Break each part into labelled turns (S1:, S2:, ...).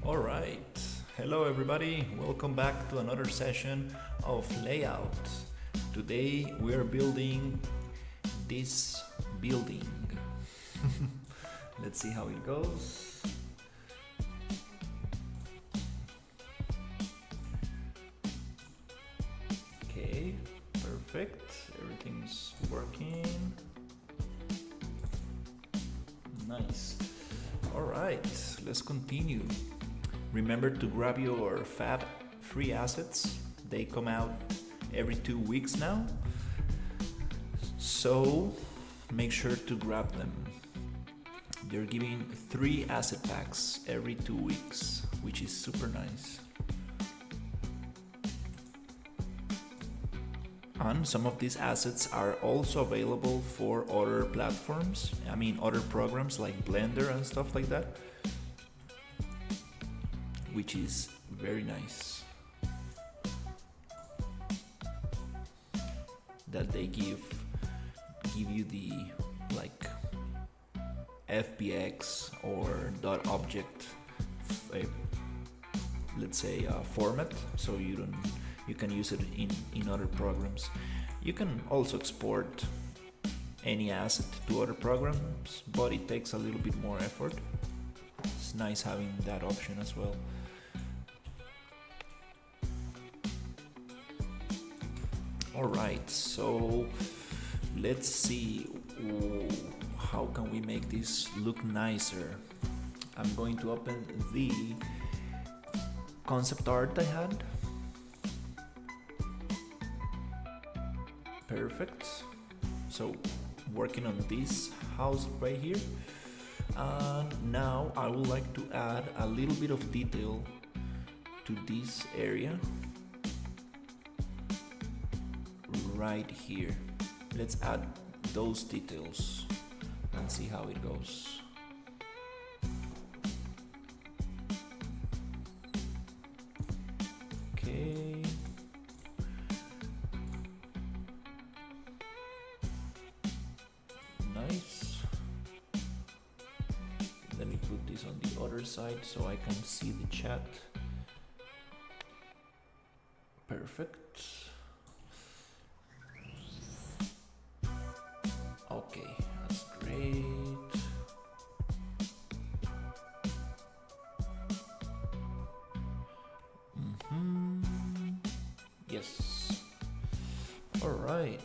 S1: All right. Hello, everybody. Welcome back to another session of layout. Today we are building this building. Let's see how it goes. Okay, perfect. Everything's working. Nice. All right, let's continue. Remember to grab your Fab free assets. They come out every 2 weeks now. So make sure to grab them. They're giving 3 asset packs every 2 weeks, which is super nice. And some of these assets are also available for other platforms. I mean, other programs like Blender and stuff like that, which is very nice. That they give you the like FBX or dot object, let's say format, so you can use it in other programs. You can also export any asset to other programs, but it takes a little bit more effort. It's nice having that option as well. Alright, so let's see how can we make this look nicer. I'm going to open the concept art I had. Perfect. So working on this house right here, and now I would like to add a little bit of detail to this area right here. Let's add those details and see how it goes. Okay. Nice. Let me put this on the other side so I can see the chat. Perfect. Okay, that's great. Yes. All right.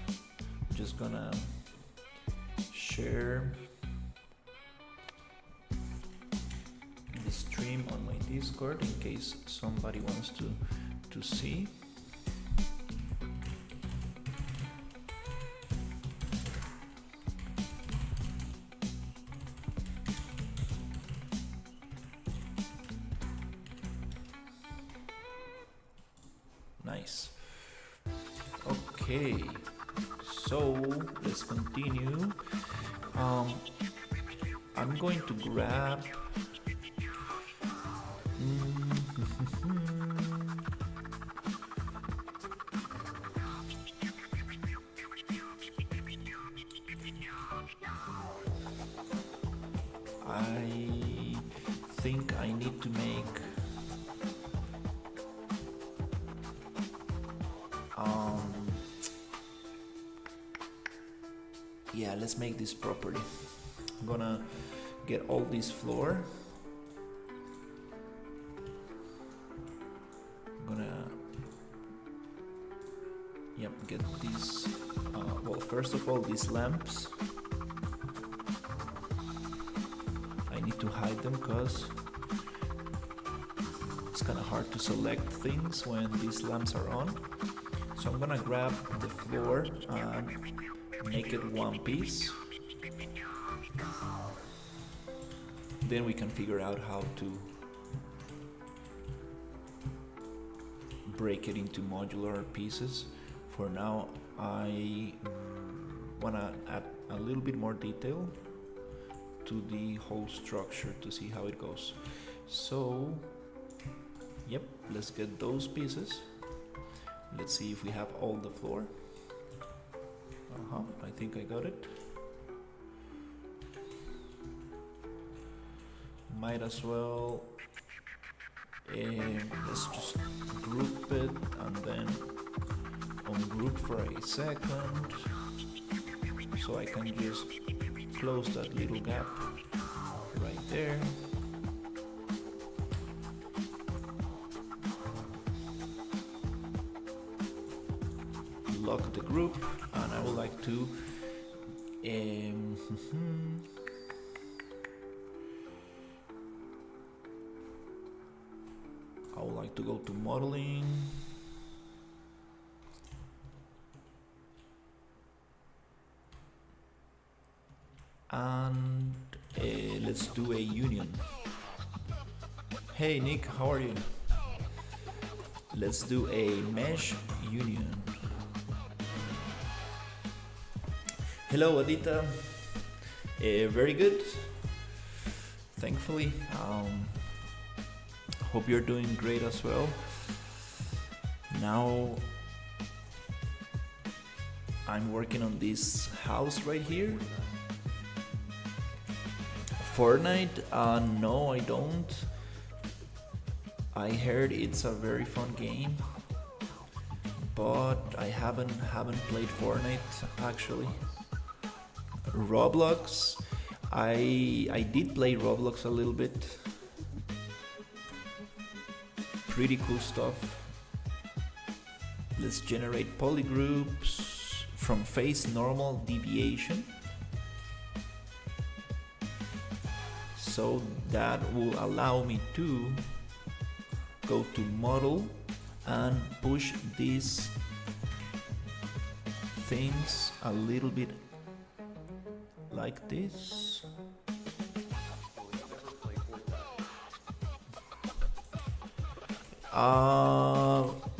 S1: I'm just gonna share the stream on my Discord in case somebody wants to see. Nice. Okay, so let's continue. I'm going to grab I think I need to make yeah, let's make this properly. I'm gonna get all this floor. I'm gonna get these well, first of all, these lamps I need to hide them because it's kind of hard to select things when these lamps are on. So I'm gonna grab the floor and make it one piece. Then we can figure out how to break it into modular pieces. For now, I wanna add a little bit more detail to the whole structure to see how it goes. So, yep, let's get those pieces. Let's see if we have all the floor. I think I got it. Might as well Let's just group it and then ungroup for a second, so I can just close that little gap right there. Lock the group, and I would like to I would like to go to modeling, and let's do a union. Hey Nick, how are you? Let's do a mesh union. Hello Adita, very good, thankfully. Hope you're doing great as well. Now I'm working on this house right here. Fortnite? No, I don't. I heard it's a very fun game, but I haven't played Fortnite actually. Roblox? I did play Roblox a little bit. Pretty cool stuff. Let's generate polygroups from face normal deviation. So that will allow me to go to model and push these things a little bit like this.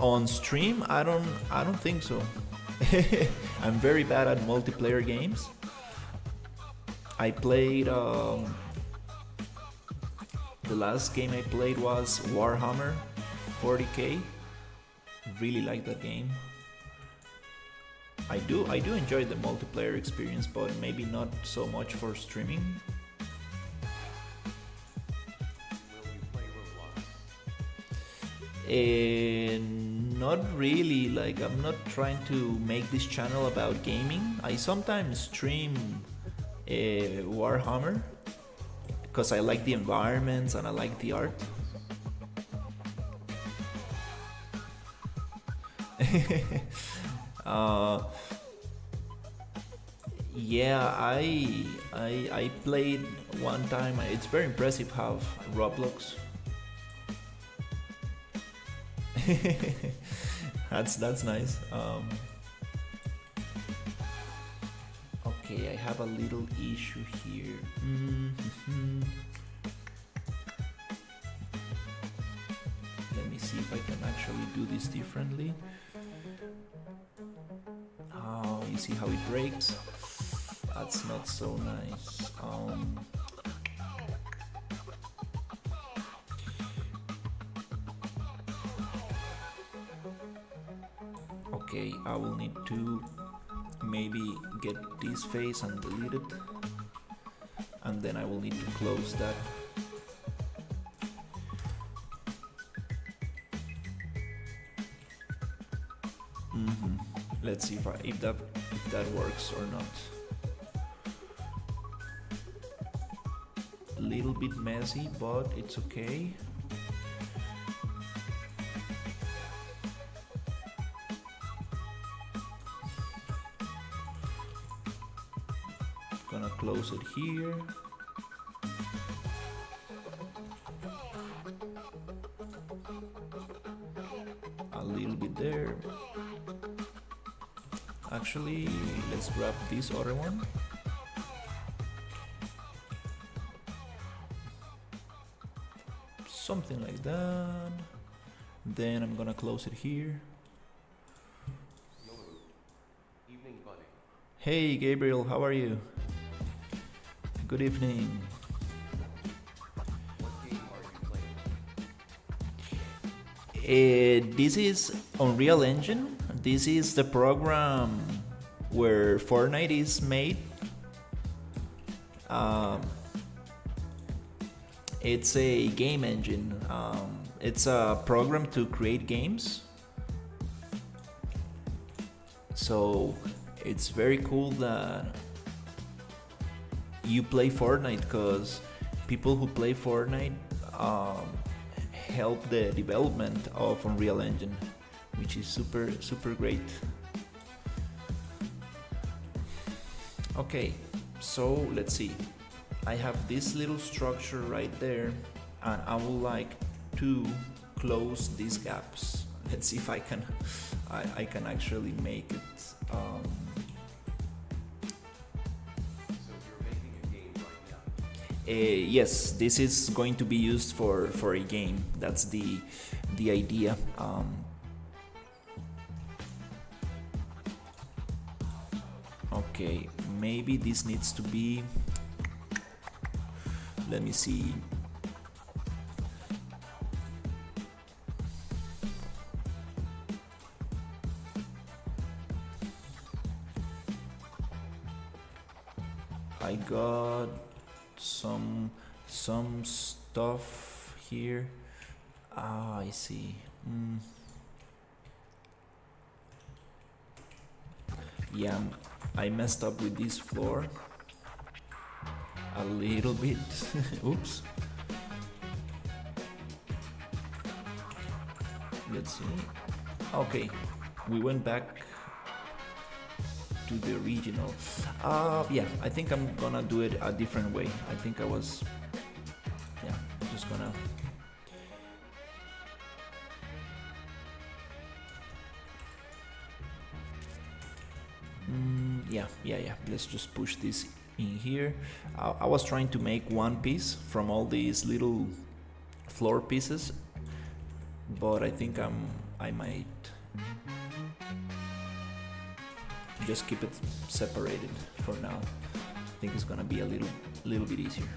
S1: On stream, I don't think so. I'm very bad at multiplayer games. I played the last game I played was Warhammer 40k. Really like that game. I do enjoy the multiplayer experience, but maybe not so much for streaming. Not really, like I'm not trying to make this channel about gaming. I sometimes stream Warhammer because I like the environments and I like the art. Yeah, I played one time. It's very impressive how Roblox. That's nice. Okay, I have a little issue here. Let me see if I can actually do this differently. Oh, you see how it breaks? That's not so nice. Okay, I will need to maybe get this face and delete it, and then I will need to close that. Let's see if that works or not. A little bit messy, but it's okay. Gonna close it here. A little bit there. Actually, let's grab this other one. Something like that. Then I'm gonna close it here.
S2: Evening, buddy.
S1: Hey Gabriel, how are you? Good evening.
S2: What game are you playing?
S1: This is Unreal Engine. This is the program where Fortnite is made. It's a game engine. It's a program to create games. So it's very cool that you play Fortnite, because people who play Fortnite help the development of Unreal Engine, which is super great. Okay, so let's see. I have this little structure right there, and I would like to close these gaps. Let's see if I can I can actually make it.
S2: So you're making a game right now?
S1: Yes, this is going to be used for a game. That's the idea. Okay, maybe this needs to be. Let me see. I got some stuff here. Ah, I see. Yeah, I messed up with this floor a little bit. Oops. Let's see. Okay, we went back to the original. Yeah, I think I'm gonna do it a different way. I think I'm just gonna. Yeah. Let's just push this in here. I was trying to make one piece from all these little floor pieces, but I think I might just keep it separated for now. I think it's gonna be a little bit easier.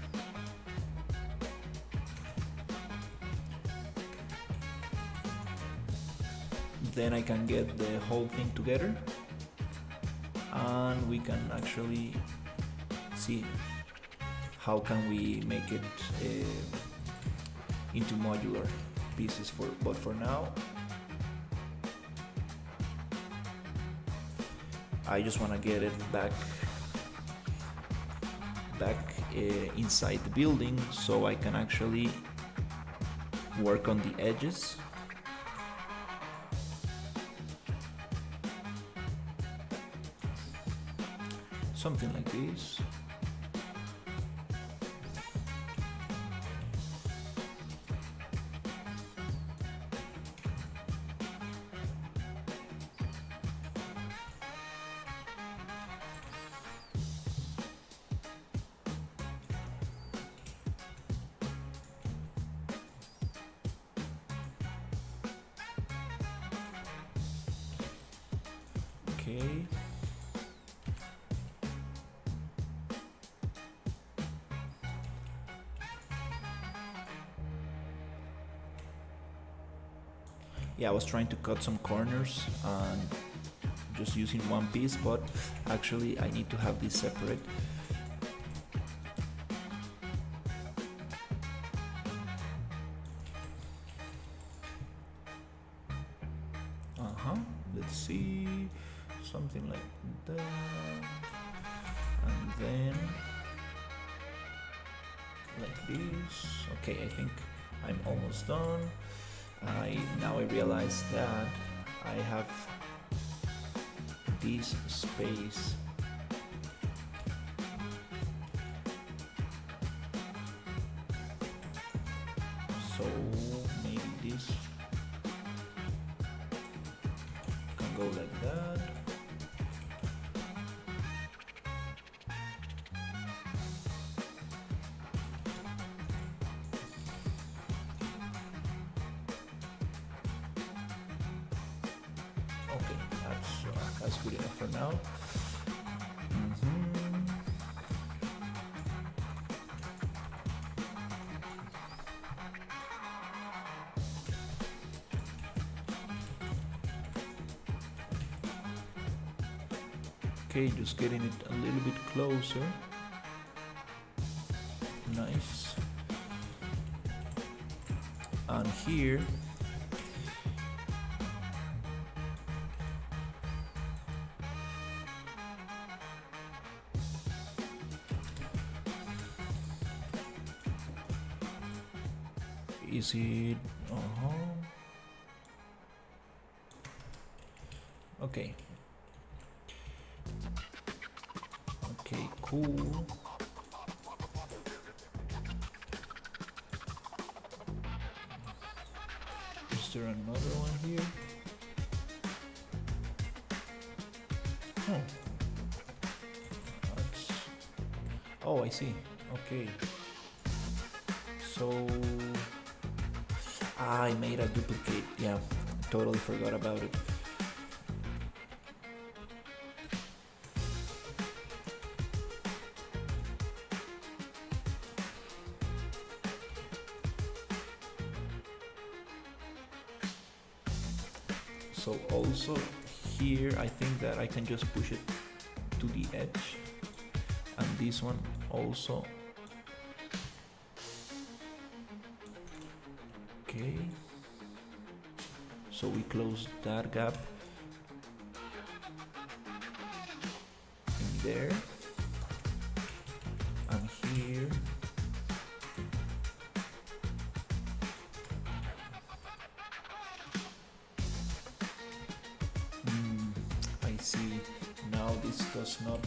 S1: Then I can get the whole thing together, and we can actually see how can we make it into modular pieces. But for now, I just want to get it back inside the building, so I can actually work on the edges. Something like this. Okay. Yeah, I was trying to cut some corners and just using one piece, but actually I need to have this separate. Let's see, something like that, and then like this. Okay, I think I'm almost done. Now I realize that I have this space. So maybe this can go like that. Okay, that's good enough for now. Okay, just getting it a little bit closer. Nice. and here is it okay. Okay, cool. Is there another one here? Oh. Oh, I see. Okay. So I made a duplicate. Yeah, totally forgot about it. So also here, I think that I can just push it to the edge, and this one also. Okay. So we close that gap in there, and here. I see. Now this does not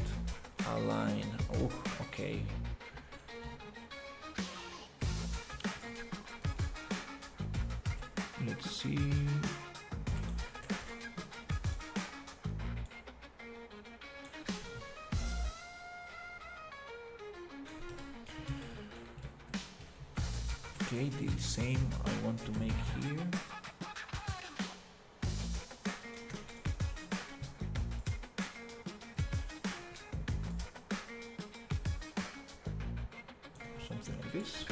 S1: align. Oh, okay. Let's see. Okay, the same I want to make here. Something like this.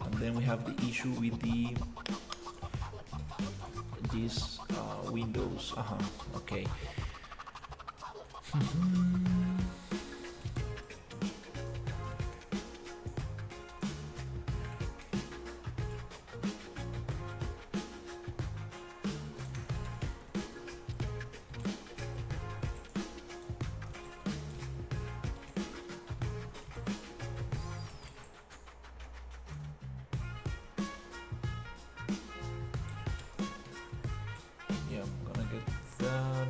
S1: And then we have the issue with these windows. Okay. Yeah, I'm gonna get that.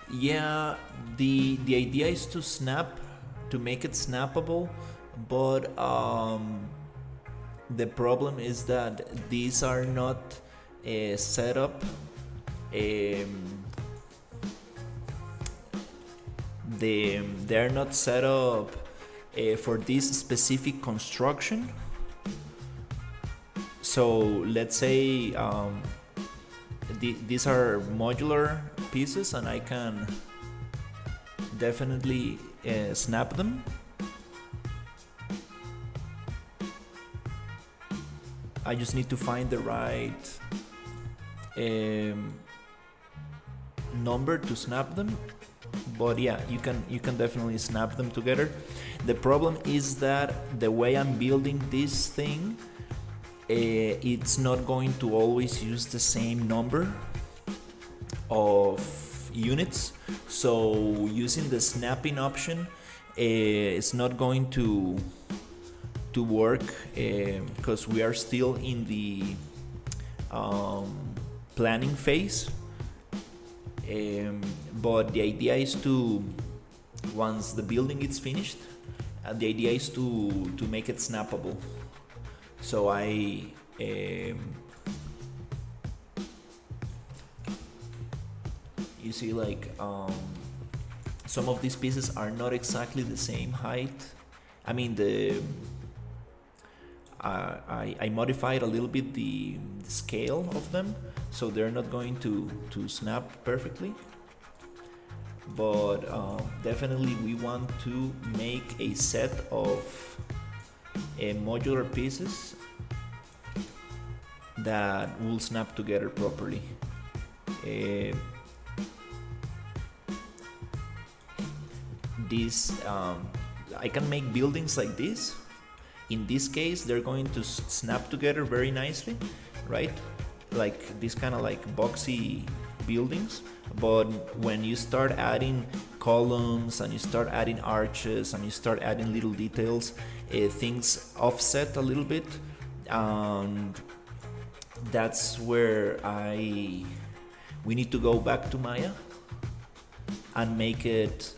S1: Yeah, the idea is to make it snappable, but the problem is that these are not set up. They're not set up for this specific construction. So let's say these are modular pieces, and I can definitely snap them. I just need to find the right number to snap them. But yeah, you can definitely snap them together. The problem is that the way I'm building this thing, it's not going to always use the same number of units. So using the snapping option is not going to work because we are still in the planning phase. But the idea is to, once the building is finished, the idea is to make it snappable. So you see, like some of these pieces are not exactly the same height. I mean, I modified a little bit the scale of them, so they're not going to snap perfectly. But definitely we want to make a set of modular pieces that will snap together properly. This I can make buildings like this. In this case, they're going to snap together very nicely, right? Like this kind of like boxy buildings. But when you start adding columns and you start adding arches and you start adding little details, things offset a little bit, and that's where we need to go back to Maya and make it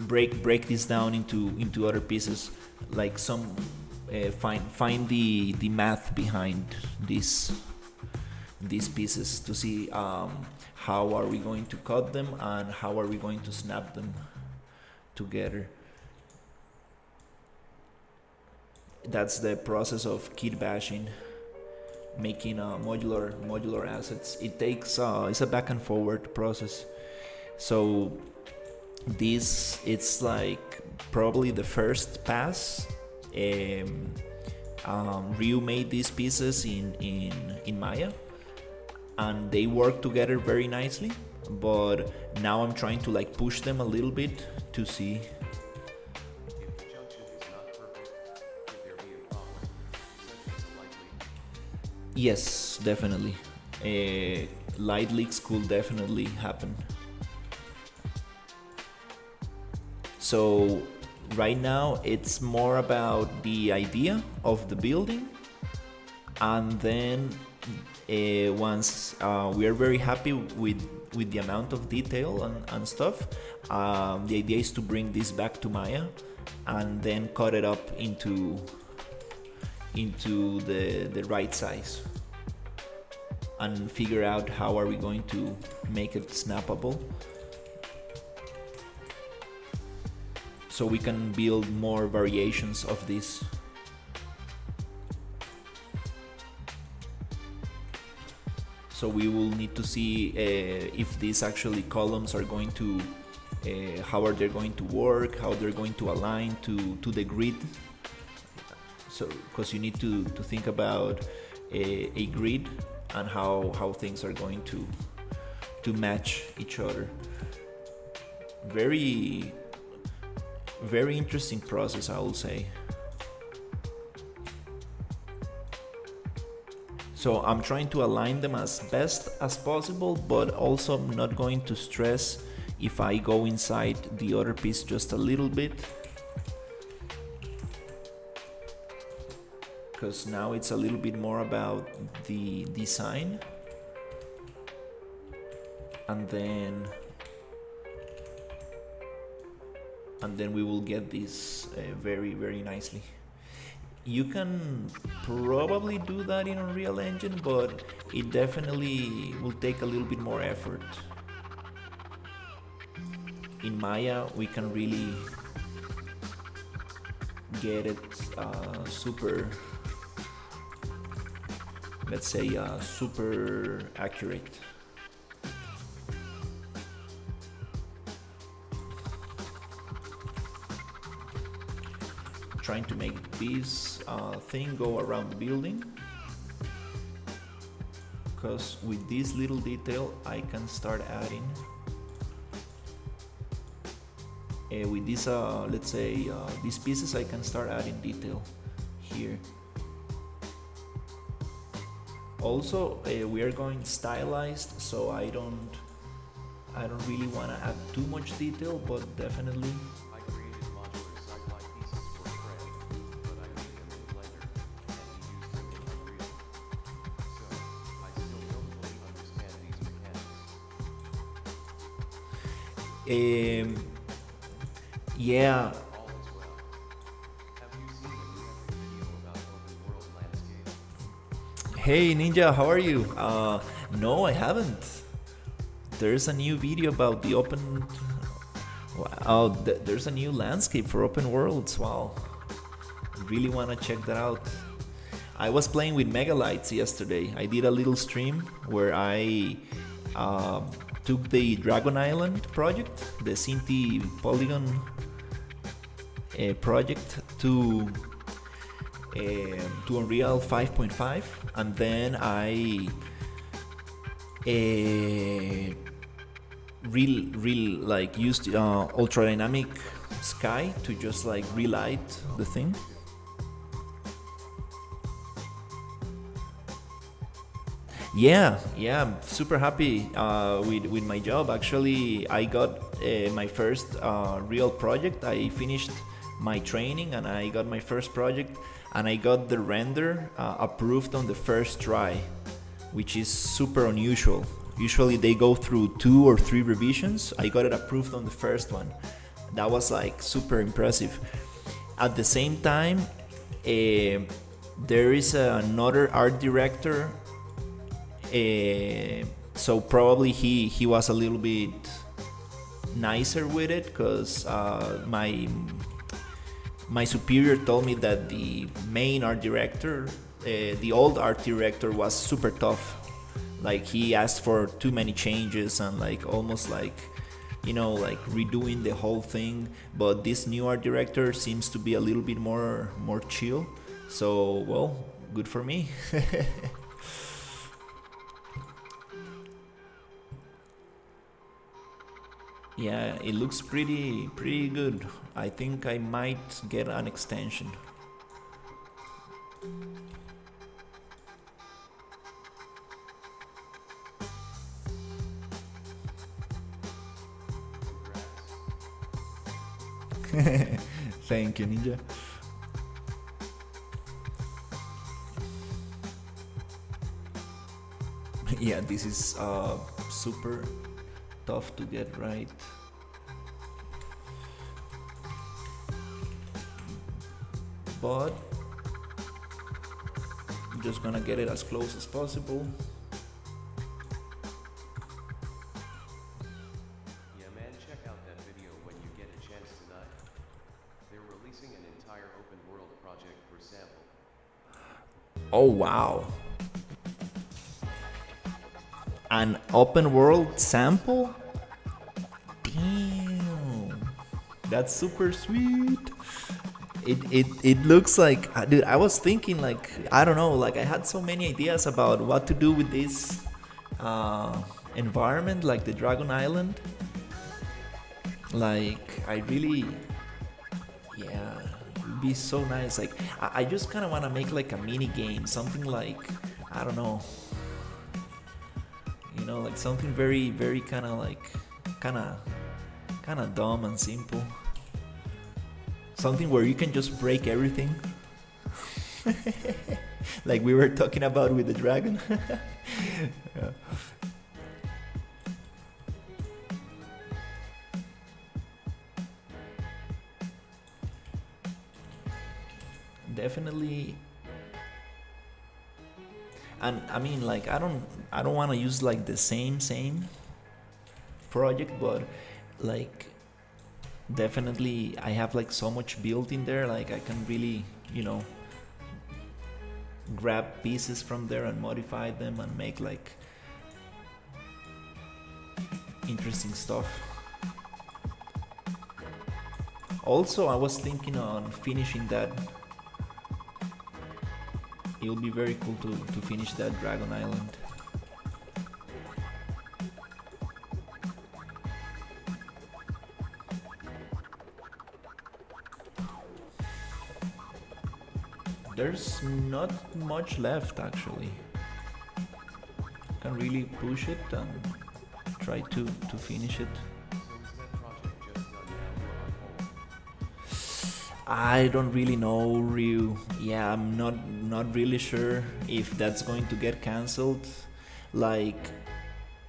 S1: break this down into other pieces, like some find the math behind these pieces to see how are we going to cut them and how are we going to snap them together. That's the process of kit bashing, making modular assets. It takes it's a back and forward process. So this, it's like probably the first pass. Ryu made these pieces in Maya, and they work together very nicely. But now I'm trying to like push them a little bit to see. Yes, definitely. Light leaks could definitely happen. So right now it's more about the idea of the building, and then once we are very happy with the amount of detail and stuff, the idea is to bring this back to Maya and then cut it up into the right size and figure out how are we going to make it snappable so we can build more variations of this. So we will need to see if these actually columns are going to how are they going to work, how they're going to align to the grid. So because you need to think about a grid and how things are going to match each other. Very interesting process, I will say. So I'm trying to align them as best as possible, but also I'm not going to stress if I go inside the other piece just a little bit, because now it's a little bit more about the design, and then we will get this very nicely. You can probably do that in Unreal Engine, but it definitely will take a little bit more effort. In Maya, we can really get it super, let's say, super accurate. Trying to make this thing go around the building, because with this little detail I can start adding with this let's say these pieces I can start adding detail here. Also we are going stylized, so I don't really want to add too much detail, but definitely yeah. Hey Ninja, how are you? No, I haven't. There's a new video about the open. Wow, there's a new landscape for open worlds. Wow, really want to check that out. I was playing with Megalites yesterday. I did a little stream where I took the Dragon Island project, the Sinti Polygon project, to to Unreal 5.5, and then I real like used ultra dynamic sky to just like relight the thing. Yeah, I'm super happy with my job. Actually, I got my first real project. I finished my training and I got my first project, and I got the render approved on the first try, which is super unusual. Usually they go through 2 or 3 revisions. I got it approved on the first one. That was like super impressive. At the same time, there is another art director, so probably he was a little bit nicer with it, because my superior told me that the main art director, the old art director, was super tough. Like he asked for too many changes and like almost like, like redoing the whole thing. But this new art director seems to be a little bit more chill. So well, good for me. Yeah, it looks pretty good. I think I might get an extension. Thank you, Ninja. Yeah, this is super tough to get right. But I'm just gonna get it as close as possible.
S2: Yeah, man, check out that video when you get a chance tonight. They're releasing an entire open world project for sample.
S1: Oh wow. An open world sample? Damn. That's super sweet. It looks like, dude, I was thinking like, I don't know, like I had so many ideas about what to do with this environment, like the Dragon Island. Like I really, yeah, it would be so nice. Like I just kind of want to make like a mini game, something like, I don't know, like something very kind of like kind of dumb and simple. Something where you can just break everything. Like we were talking about with the dragon. Yeah. Definitely. And I mean, like I don't want to use like the same project, but like definitely I have like so much built in there, like I can really grab pieces from there and modify them and make like interesting stuff. Also, I was thinking on finishing that. It'll be very cool to finish that Dragon Island. There's not much left actually. Can really push it and try to finish it.
S2: So is that project just done now or on hold?
S1: I don't really know, Ryu. Yeah, I'm not really sure if that's going to get cancelled. Like,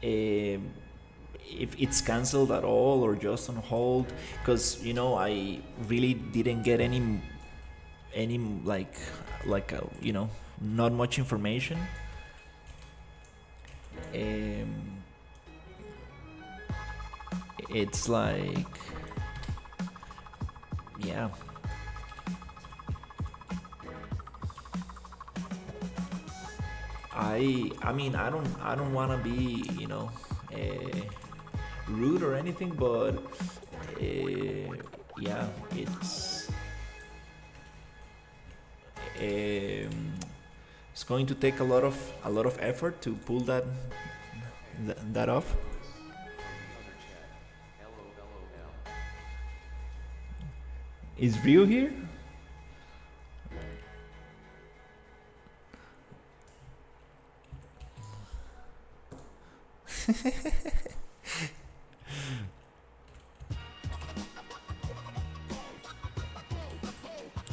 S1: if it's cancelled at all or just on hold. Because I really didn't get any like not much information. It's like, yeah. I mean I don't want to be rude or anything, but yeah, It's going to take a lot of effort to pull that off.
S2: From the other chat. LOLOL.
S1: Is Ryu here?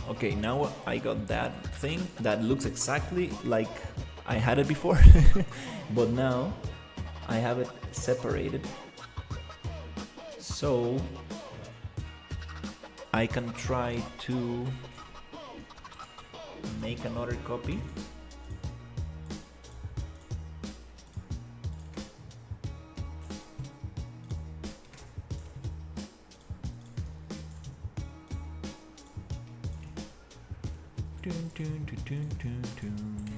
S1: Okay, now I got that thing that looks exactly like I had it before, but now I have it separated, so I can try to make another copy. Dun, dun, dun, dun, dun, dun.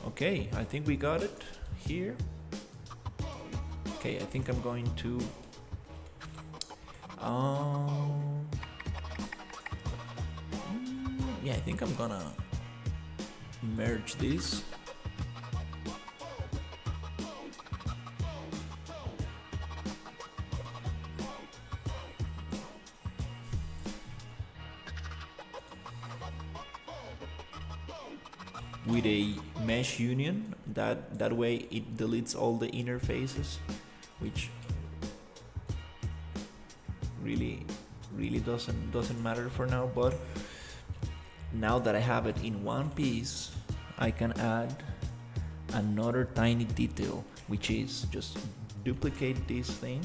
S1: Okay, I think we got it here. Okay, I think I'm going to yeah, I think I'm gonna merge this. With a mesh union, that way it deletes all the interfaces, which really doesn't matter for now. But now that I have it in one piece, I can add another tiny detail, which is just duplicate this thing,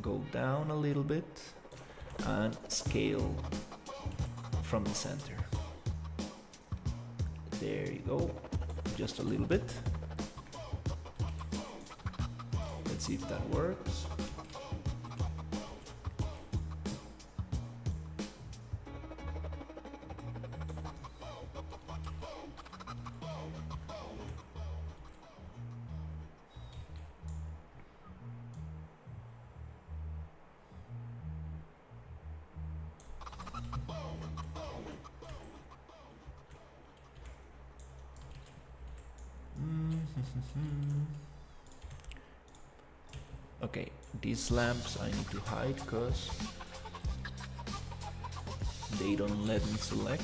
S1: go down a little bit, and scale from the center. There you go, just a little bit. Let's see if that works. Okay, these lamps I need to hide because they don't let me select.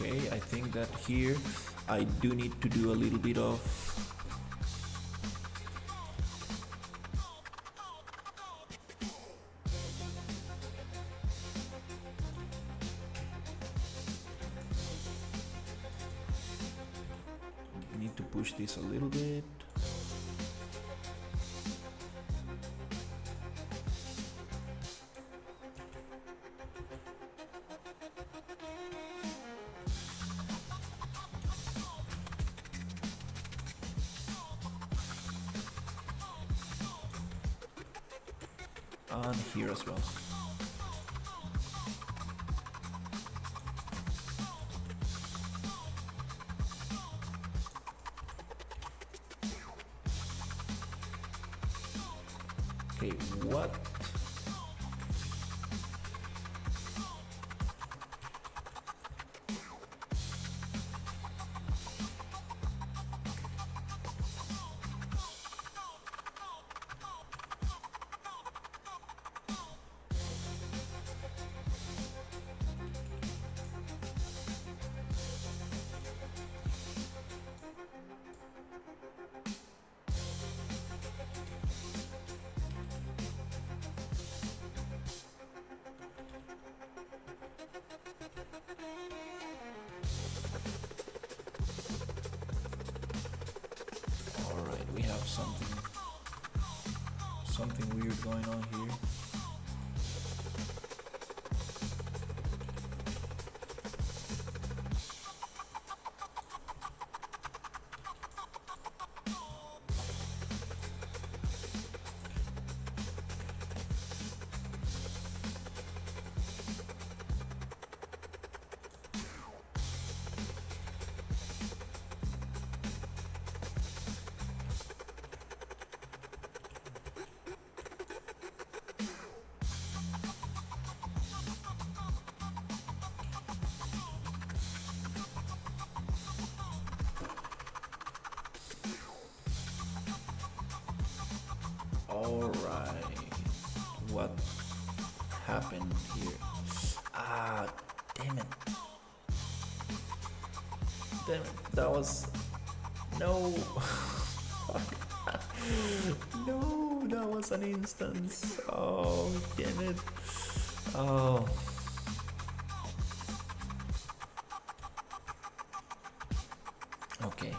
S1: Okay, I think that here I do need to do a little bit of need to push this a little bit. And here as well. Okay, what? We have something weird going on here. try what happened here. Ah, damn it. Damn it, that was... No! No, that was an instance. Oh, damn it. Oh. Okay.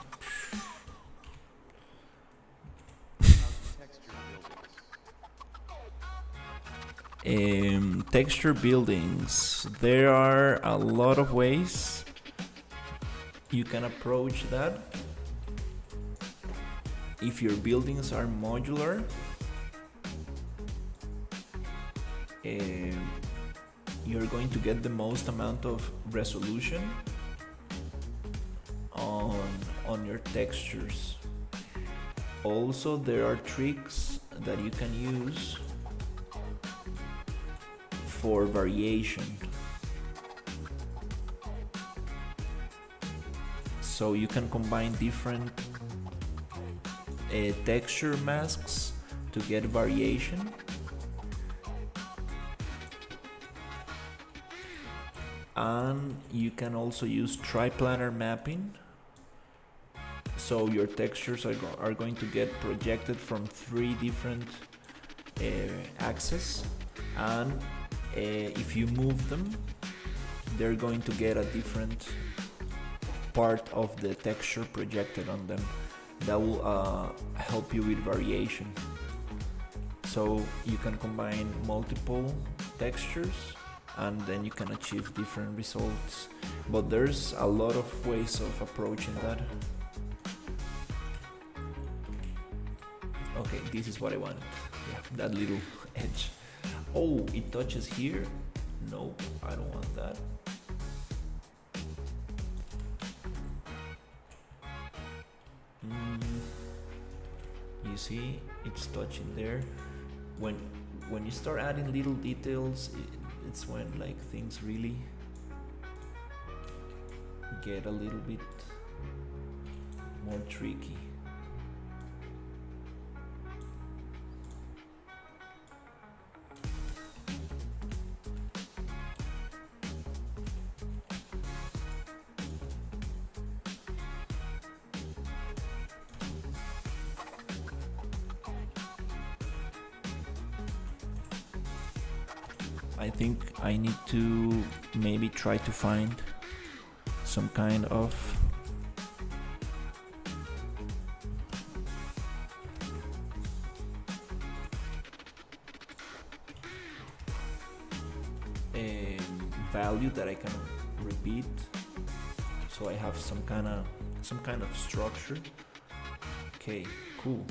S1: Texture buildings. There are a lot of ways you can approach that. If your buildings are modular, you're going to get the most amount of resolution on your textures. Also, there are tricks that you can use for variation. So you can combine different texture masks to get variation. And you can also use triplanar mapping. So your textures are going to get projected from 3 different axes, and if you move them, they're going to get a different part of the texture projected on them. That will help you with variation. So you can combine multiple textures and then you can achieve different results. But there's a lot of ways of approaching that. Okay, this is what I wanted. Yeah, that little edge. Oh, it touches here? No, I don't want that. You see, it's touching there. When you start adding little details, it's when like things really get a little bit more tricky. I think I need to maybe try to find some kind of a value that I can repeat, so I have some kind of structure. Okay, cool.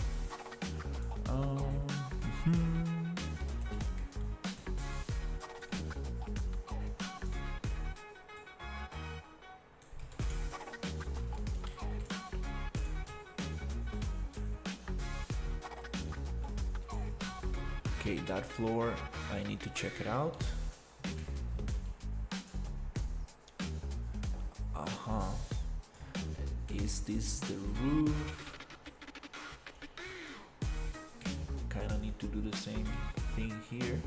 S1: Okay, that floor, I need to check it out. Is this the roof? Kinda need to do the same thing here.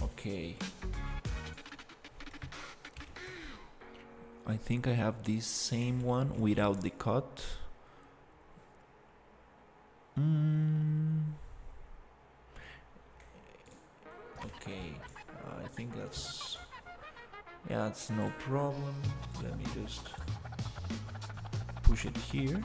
S1: Okay. I think I have this same one without the cut. Okay, I think that's no problem. Let me just push it here.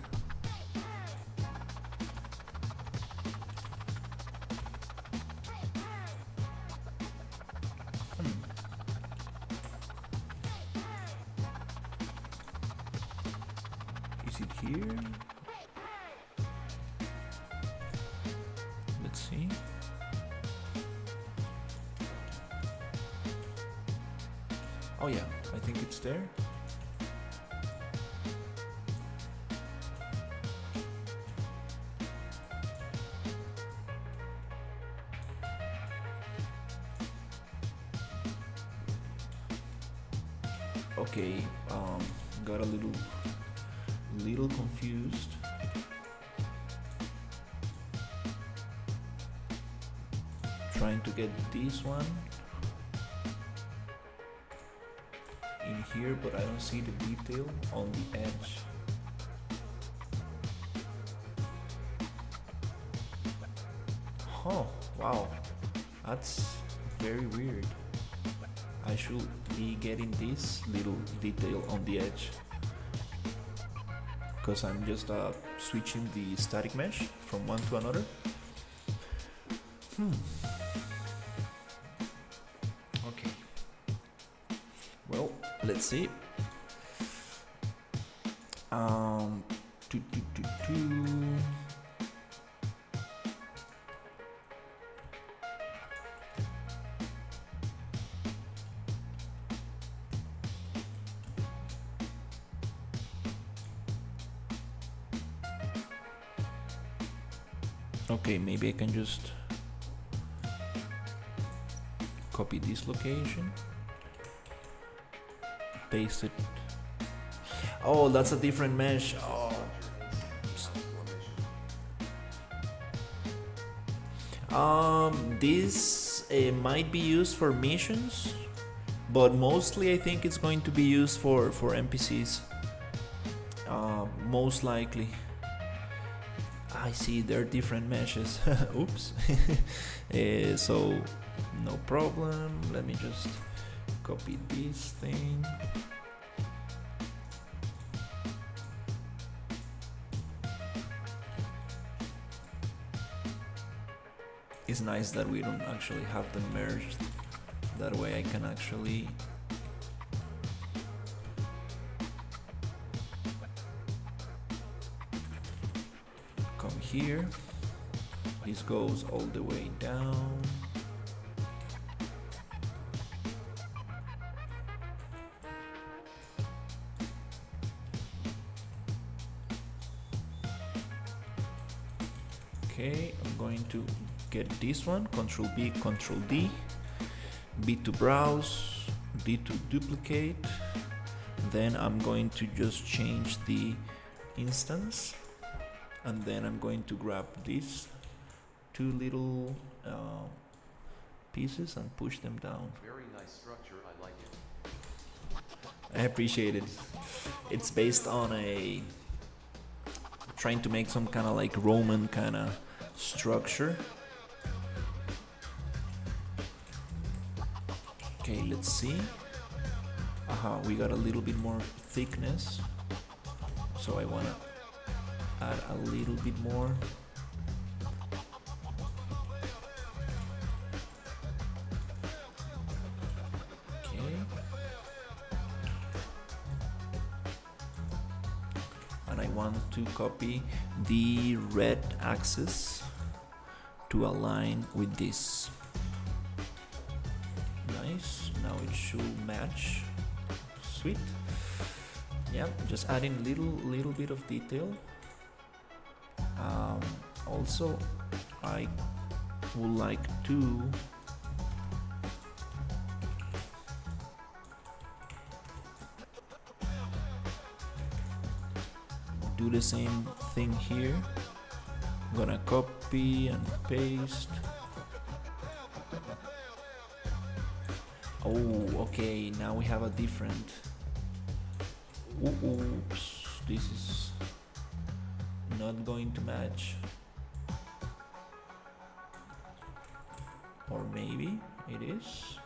S1: Is it here? Let's see. Oh yeah, I think it's there. Okay, got a little confused. Trying to get this one in here, but I don't see the detail on the edge. Oh, wow, that's very weird. I should be getting this little detail on the edge, because I'm just switching the static mesh from one to another. Okay. Well, let's see. Do, do, do, do. Okay, maybe I can just copy this location, paste it. Oh, that's a different mesh. Oh. This might be used for missions, but mostly I think it's going to be used for NPCs. Most likely. I see there are different meshes. Oops. So no problem. Let me just copy this thing. It's nice that we don't actually have them merged. That way I can actually come here. This goes all the way down. Okay, I'm going to get this one, Control B, Control D, B to browse, D to duplicate. Then I'm going to just change the instance, and then I'm going to grab these two little pieces and push them down.
S2: Very nice structure, I like it.
S1: I appreciate it. It's based on a trying to make some kind of like Roman kind of structure. Okay, let's see. We got a little bit more thickness, so I want to add a little bit more. Okay. And I want to copy the red axis to align with this. Nice, now it should match. Sweet. Yeah, just adding little bit of detail. Also, I would like to do the same thing here. I'm gonna copy and paste. Oh, okay, now we have a different. Oops, this is not going to match. Or maybe it is.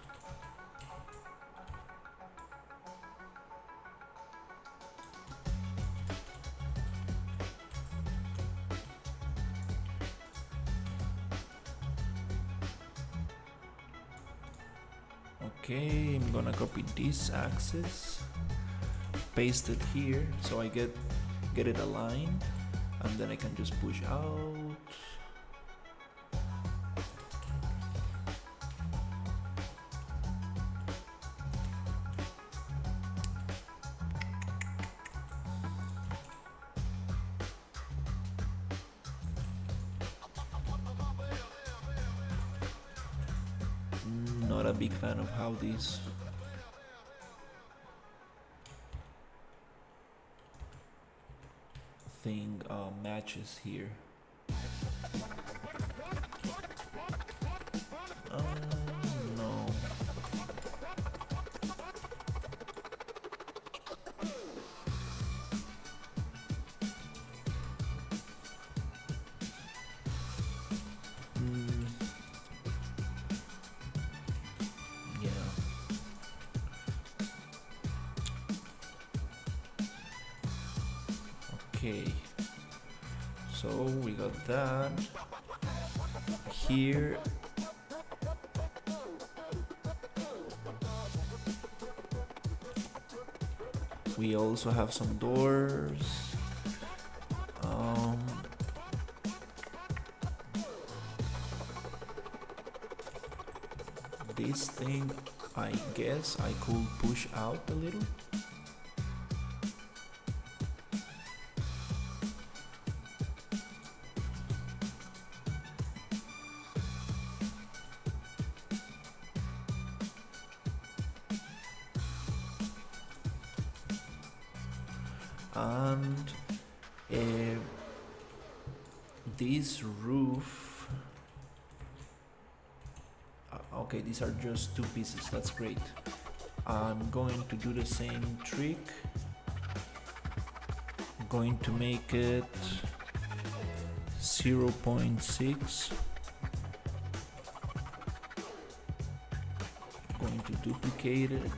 S1: Okay, I'm gonna copy this axis, paste it here so I get it aligned, and then I can just push out. Not a big fan of how this everything matches here. No. Yeah. Okay. So we got that. Here we also have some doors. This thing, I guess I could push out a little. And this roof, okay, these are just two pieces, that's great. I'm going to do the same trick. I'm going to make it 0.6. Going to duplicate it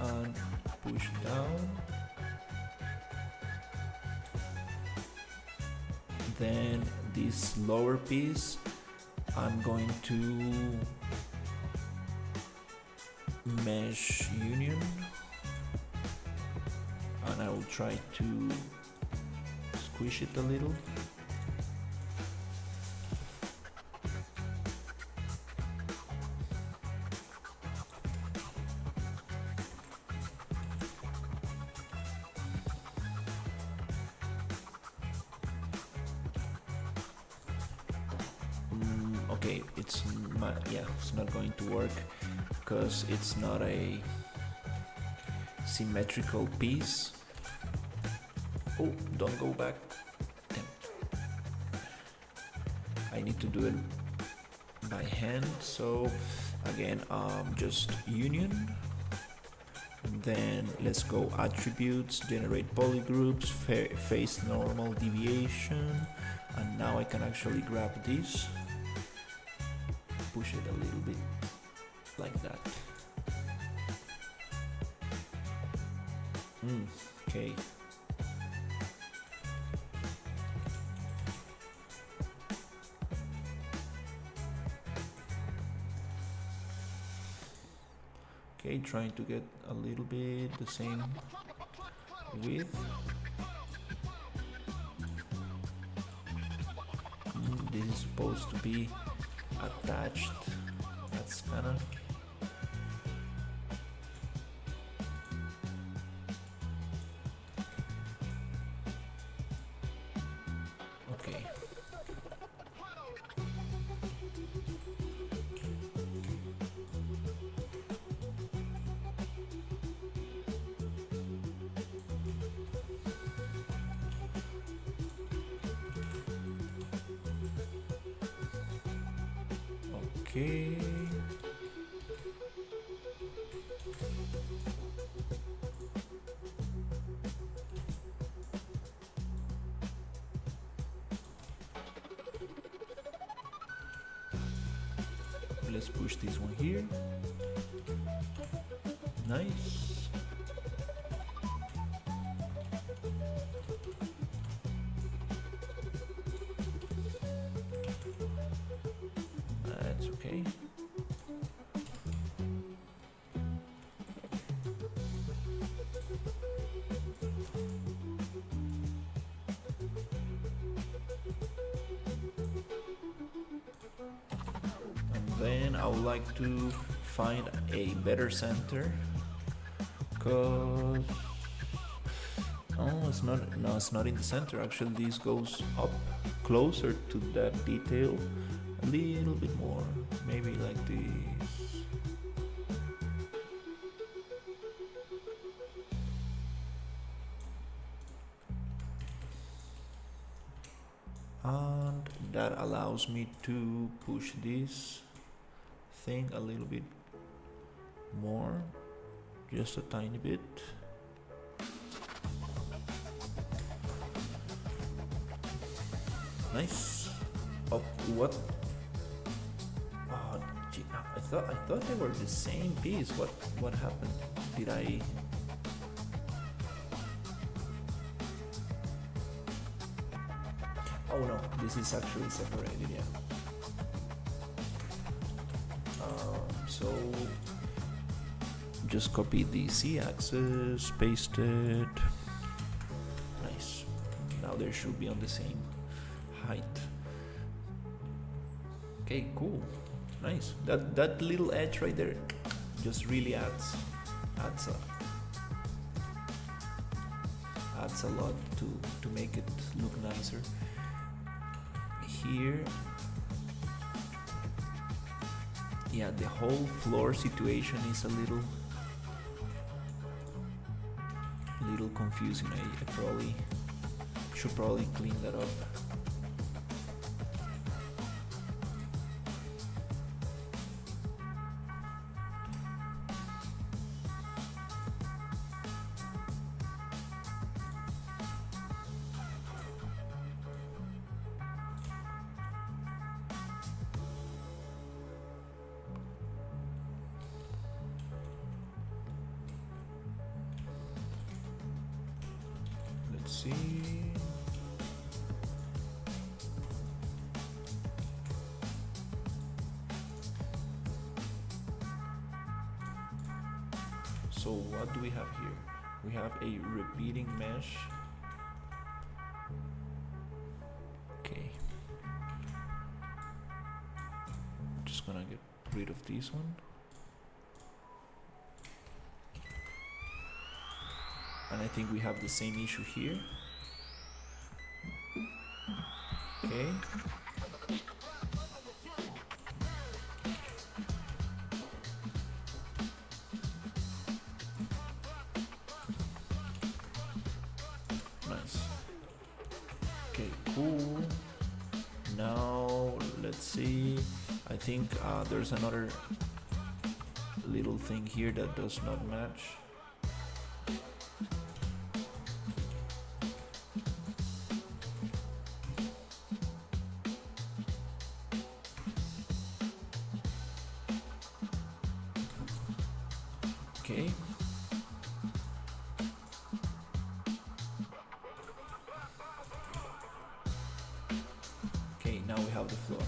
S1: and push down. Then this lower piece, I'm going to mesh union, and I will try to squish it a little. Okay, it's not going to work because it's not a symmetrical piece. Oh, don't go back. Damn. I need to do it by hand, so again, just union. Then let's go attributes, generate polygroups, face normal deviation, and now I can actually grab this, push it a little bit like that. Okay. Okay, trying to get a little bit the same width. This is supposed to be attached. That's kind of okay. Okay. Let's push this one here. Nice. That's okay. Then I would like to find a better center, cause it's not in the center. Actually, this goes up closer to that detail a little bit more, maybe like this. and that allows me to push this thing a little bit more, just a tiny bit. Nice. Oh, what? Oh, gee, I thought they were the same piece. What happened? Did I? Oh no, this is actually separated. Yeah. So just copy the Z-axis, paste it. Nice. Now they should be on the same height. Okay, cool, nice. That little edge right there just really adds a lot to make it look nicer. Here, yeah, the whole floor situation is a little confusing. I should probably clean that up. Let's see. So what do we have here? We have a repeating mesh. Okay. I'm just gonna get rid of this one. And I think we have the same issue here. Okay. Nice. Okay, cool. Now let's see. I think there's another little thing here that does not match. Okay. Okay, now we have the floor.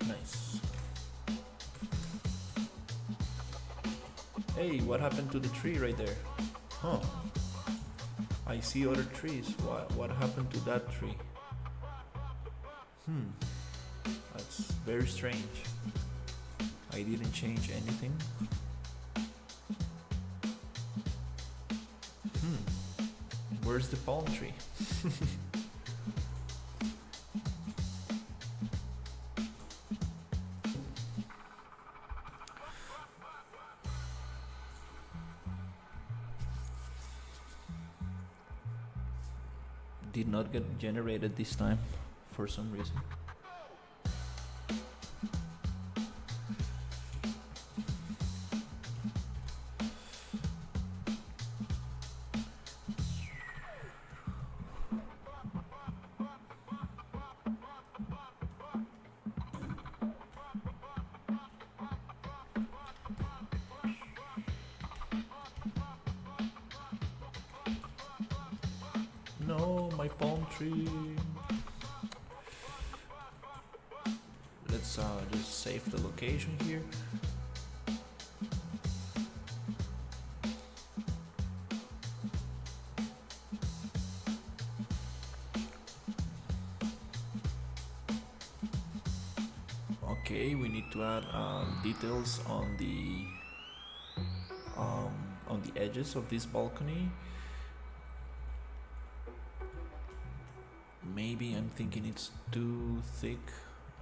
S1: Nice. Hey, what happened to the tree right there? Huh. I see other trees. What happened to that tree? That's very strange. I didn't change anything. Where's the palm tree? Did not get generated this time for some reason. No, my palm tree. Let's just save the location here. Okay, we need to add details on the edges of this balcony. Maybe I'm thinking it's too thick.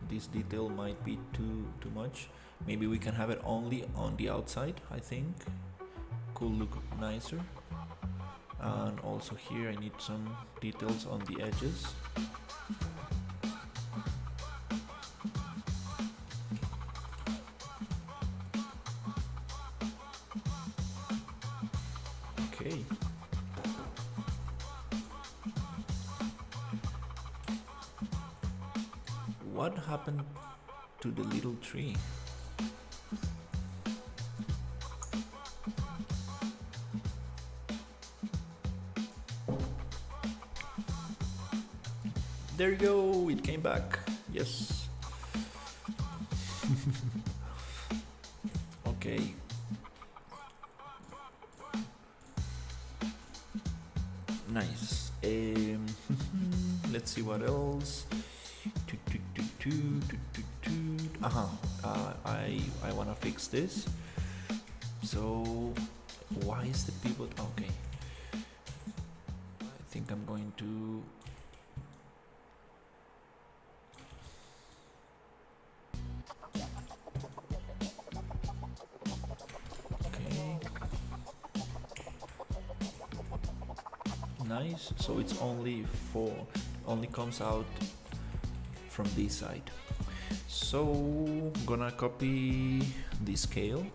S1: This detail might be too much. Maybe we can have it only on the outside. I think could look nicer. And Also here I need some details on the edges. Okay. What happened to the little tree? There you go, it came back. Yes. Okay. Nice. Let's see what else. I wanna fix this. So why is the pivot? Okay. I think I'm going to. Okay. Nice. So it's only only comes out from this side. So I'm gonna copy the scale.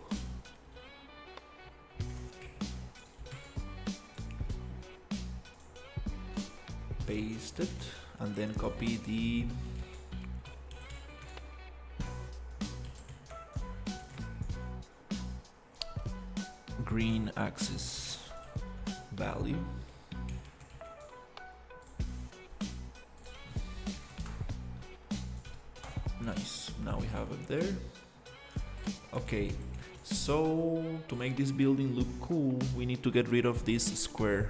S1: Paste it and then copy the green axis value. Nice, now we have it there. Okay, so to make this building look cool, we need to get rid of these square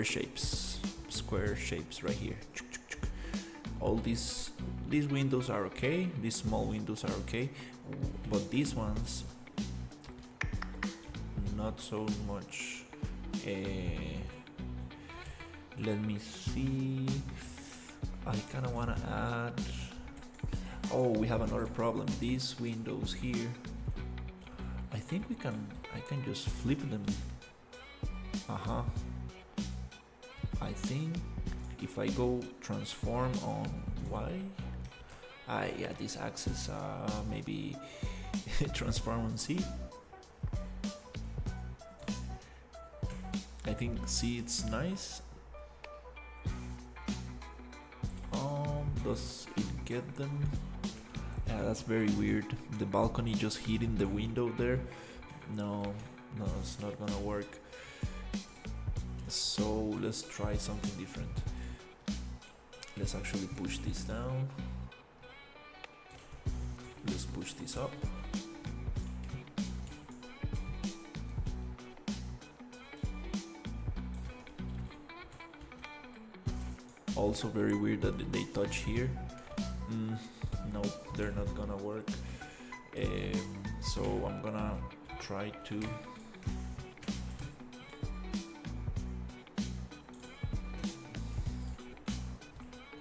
S1: shapes right here. All these windows are okay, these small windows are okay, but these ones not so much. Let me see. I kind of want to add. Oh, we have another problem. These windows here. I think I can just flip them. I think if I go transform on Y. Yeah, this axis. Maybe transform on C. I think C it's nice. Does it get them? Yeah, that's very weird. The balcony just hitting the window there. No, it's not gonna work. So let's try something different. Let's actually push this down. Let's push this up. Also very weird that they touch here. No, they're not gonna work. So I'm gonna try to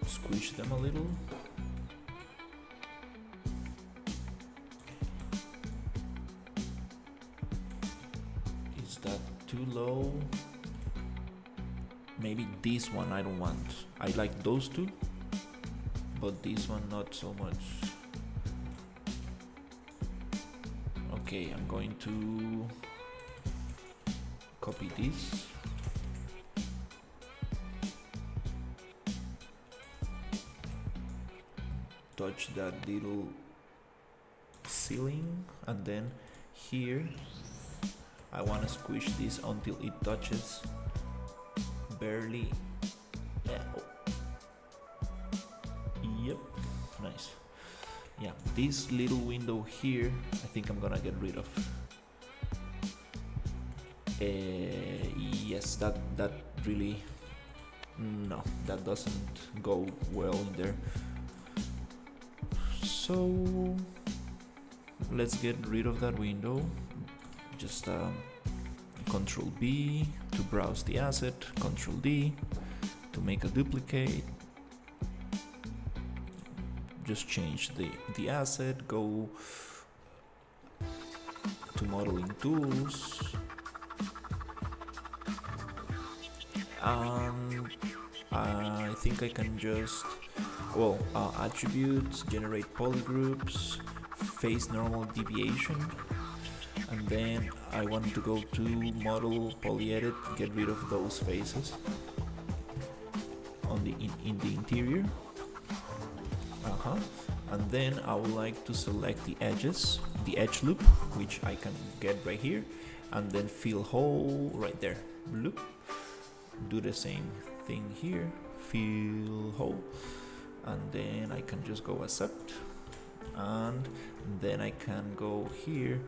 S1: squish them a little. Is that too low? Maybe this one I don't want. I like those two, but this one not so much. Okay, I'm going to copy this. Touch that little ceiling, and then here I want to squish this until it touches barely. Yep, nice. Yeah, this little window here I think I'm gonna get rid of. Yes, that really, no, that doesn't go well in there. So let's get rid of that window. Just Control B to browse the asset, Control D to make a duplicate. Just change the asset, go to modeling tools, And I think I can just, well, attributes, generate polygroups, face normal deviation, and then I want to go to model polyedit, get rid of those faces on the in the interior. And then I would like to select the edges, the edge loop, which I can get right here, and then fill hole right there. Loop. Do the same thing here, fill hole, and then I can just go accept, and then I can go here,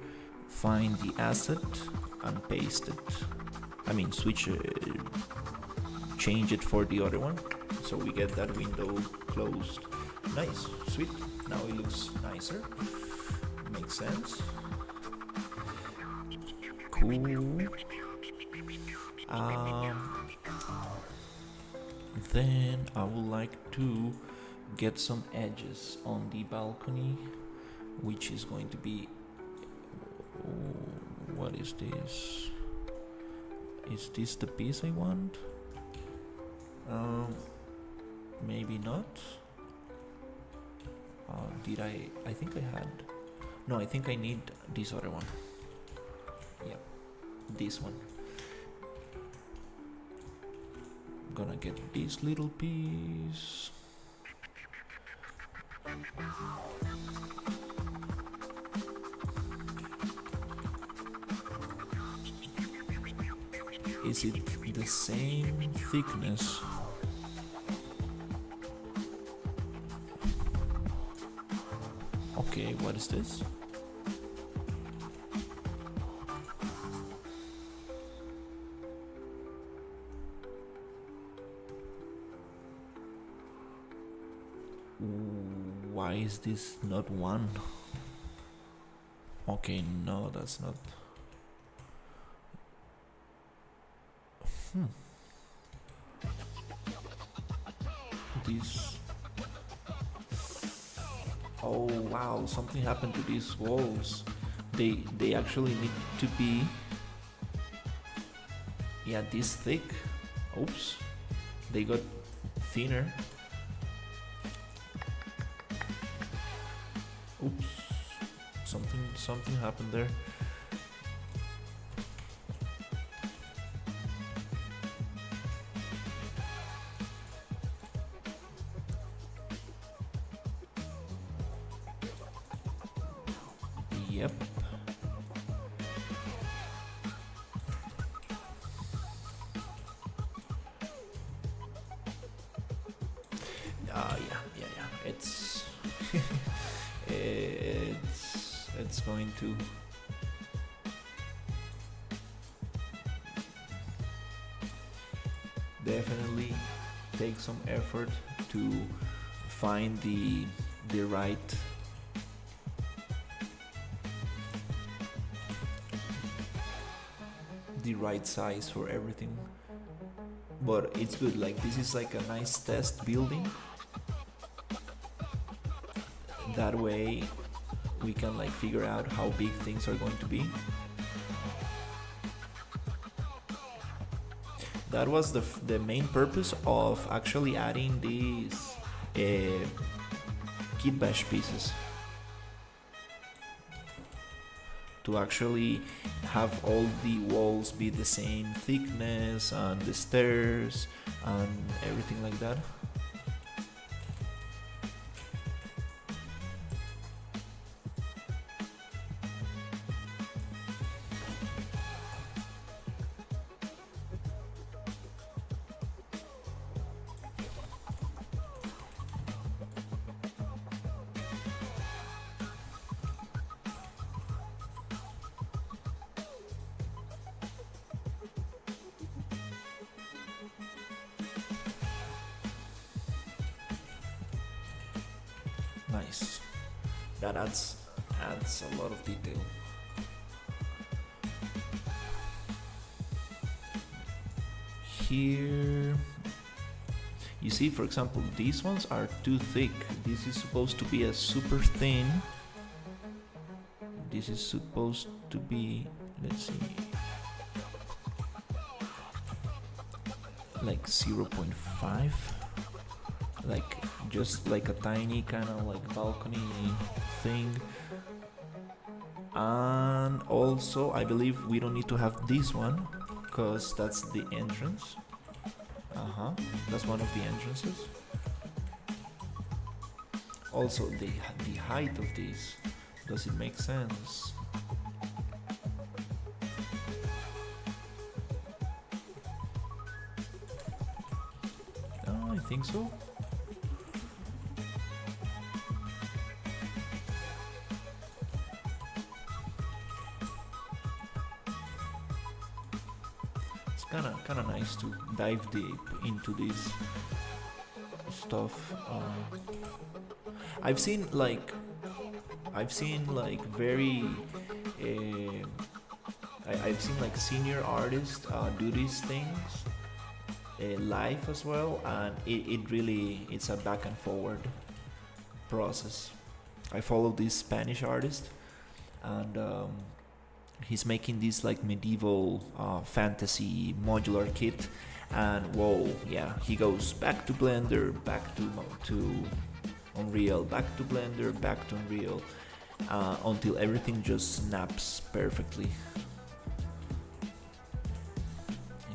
S1: find the asset and paste it. I mean switch change it for the other one, so we get that window closed. Nice, sweet. Now it looks nicer. Makes sense. Cool. Then I would like to get some edges on the balcony, which is going to be, what is this? Is this the piece I want? Maybe not. Did I think I had, no, I think I need this other one. Yeah, this one. Gonna get this little piece. Is it the same thickness? Okay, what is this? Why is this not one? Okay, no, that's not. This. Oh wow, something happened to these walls. They actually need to be, yeah, this thick. Oops, they got thinner. Oops, something happened there. Yep. Yeah. It's it's going to definitely take some effort to find the right size for everything, but it's good. Like, this is like a nice test building. That way we can like figure out how big things are going to be. That was the main purpose of actually adding these kit bash pieces, to actually have all the walls be the same thickness and the stairs and everything like that. Nice. That adds a lot of detail. Here you see, for example, these ones are too thick. This is supposed to be a super thin. This is supposed to be, let's see, like 0.5, like just like a tiny kind of like balcony thing. And also I believe we don't need to have this one because that's the entrance. That's one of the entrances. Also the height of this, does it make sense? I think so. It's kind of nice to dive deep into this stuff. I've seen like very I've seen like senior artists do these things live as well, and it really, it's a back and forward process. I follow this Spanish artist, and he's making this like medieval fantasy modular kit, and whoa, yeah, he goes back to Blender, back to Unreal, back to Blender, back to Unreal, until everything just snaps perfectly.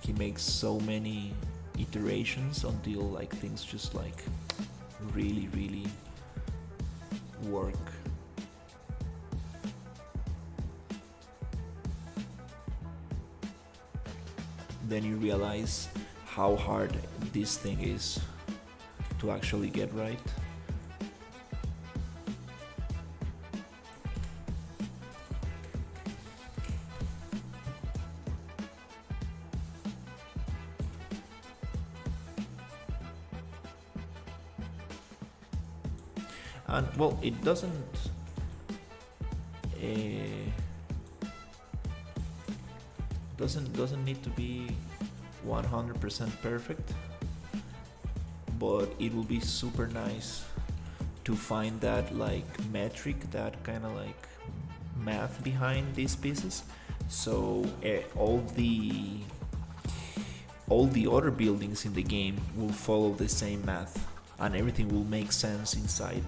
S1: He makes so many iterations until like things just like really work. Then you realize how hard this thing is to actually get right. And well, it doesn't need to be 100% perfect, but it will be super nice to find that like metric, that kind of like math behind these pieces. So all the other buildings in the game will follow the same math, and everything will make sense inside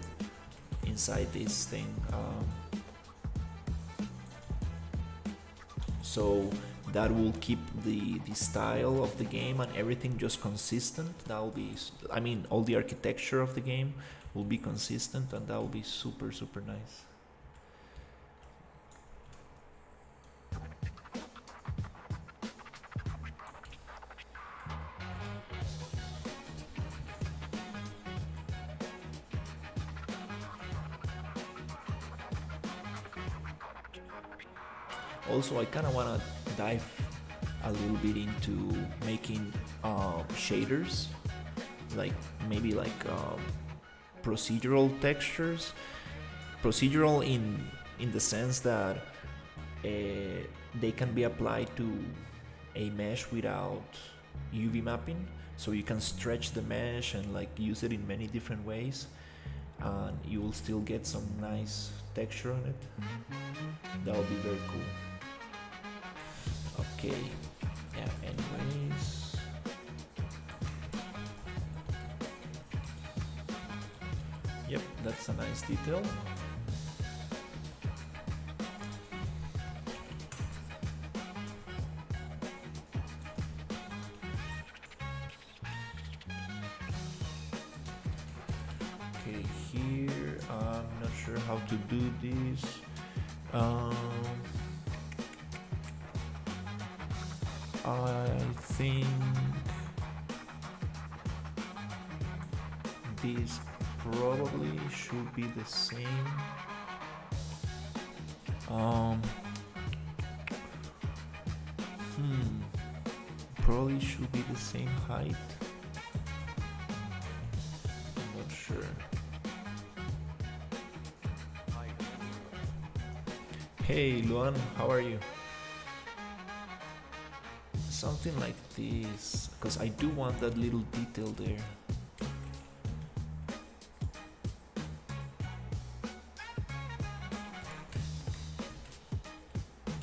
S1: this thing. So that will keep the style of the game and everything just consistent. That will be, I mean, all the architecture of the game will be consistent, and that will be super nice. Also, I kind of want to dive a little bit into making shaders, like maybe like procedural textures. Procedural in the sense that they can be applied to a mesh without UV mapping, so you can stretch the mesh and like use it in many different ways, and you will still get some nice texture on it. That will be very cool. Okay, yeah, anyways. Yep, that's a nice detail. Okay, here, I'm not sure how to do this. I think this probably should be the same. Probably should be the same height. I'm not sure. Hey Luan, how are you? Something like this, because I do want that little detail there.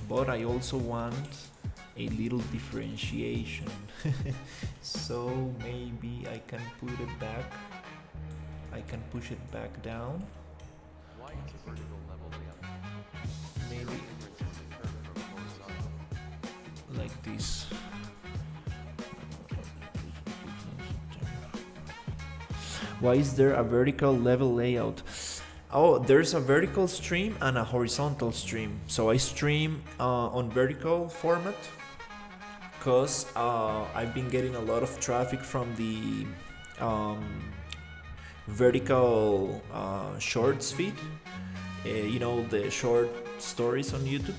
S1: But I also want a little differentiation. So maybe I can put it back. I can push it back down.
S2: Why it's a vertical level layout?
S1: Maybe
S2: Differences occur from horizontal.
S1: like this. Why is there a vertical level layout? Oh, there's a vertical stream and a horizontal stream. So I stream on vertical format because I've been getting a lot of traffic from the vertical shorts feed. You know, the short stories on YouTube.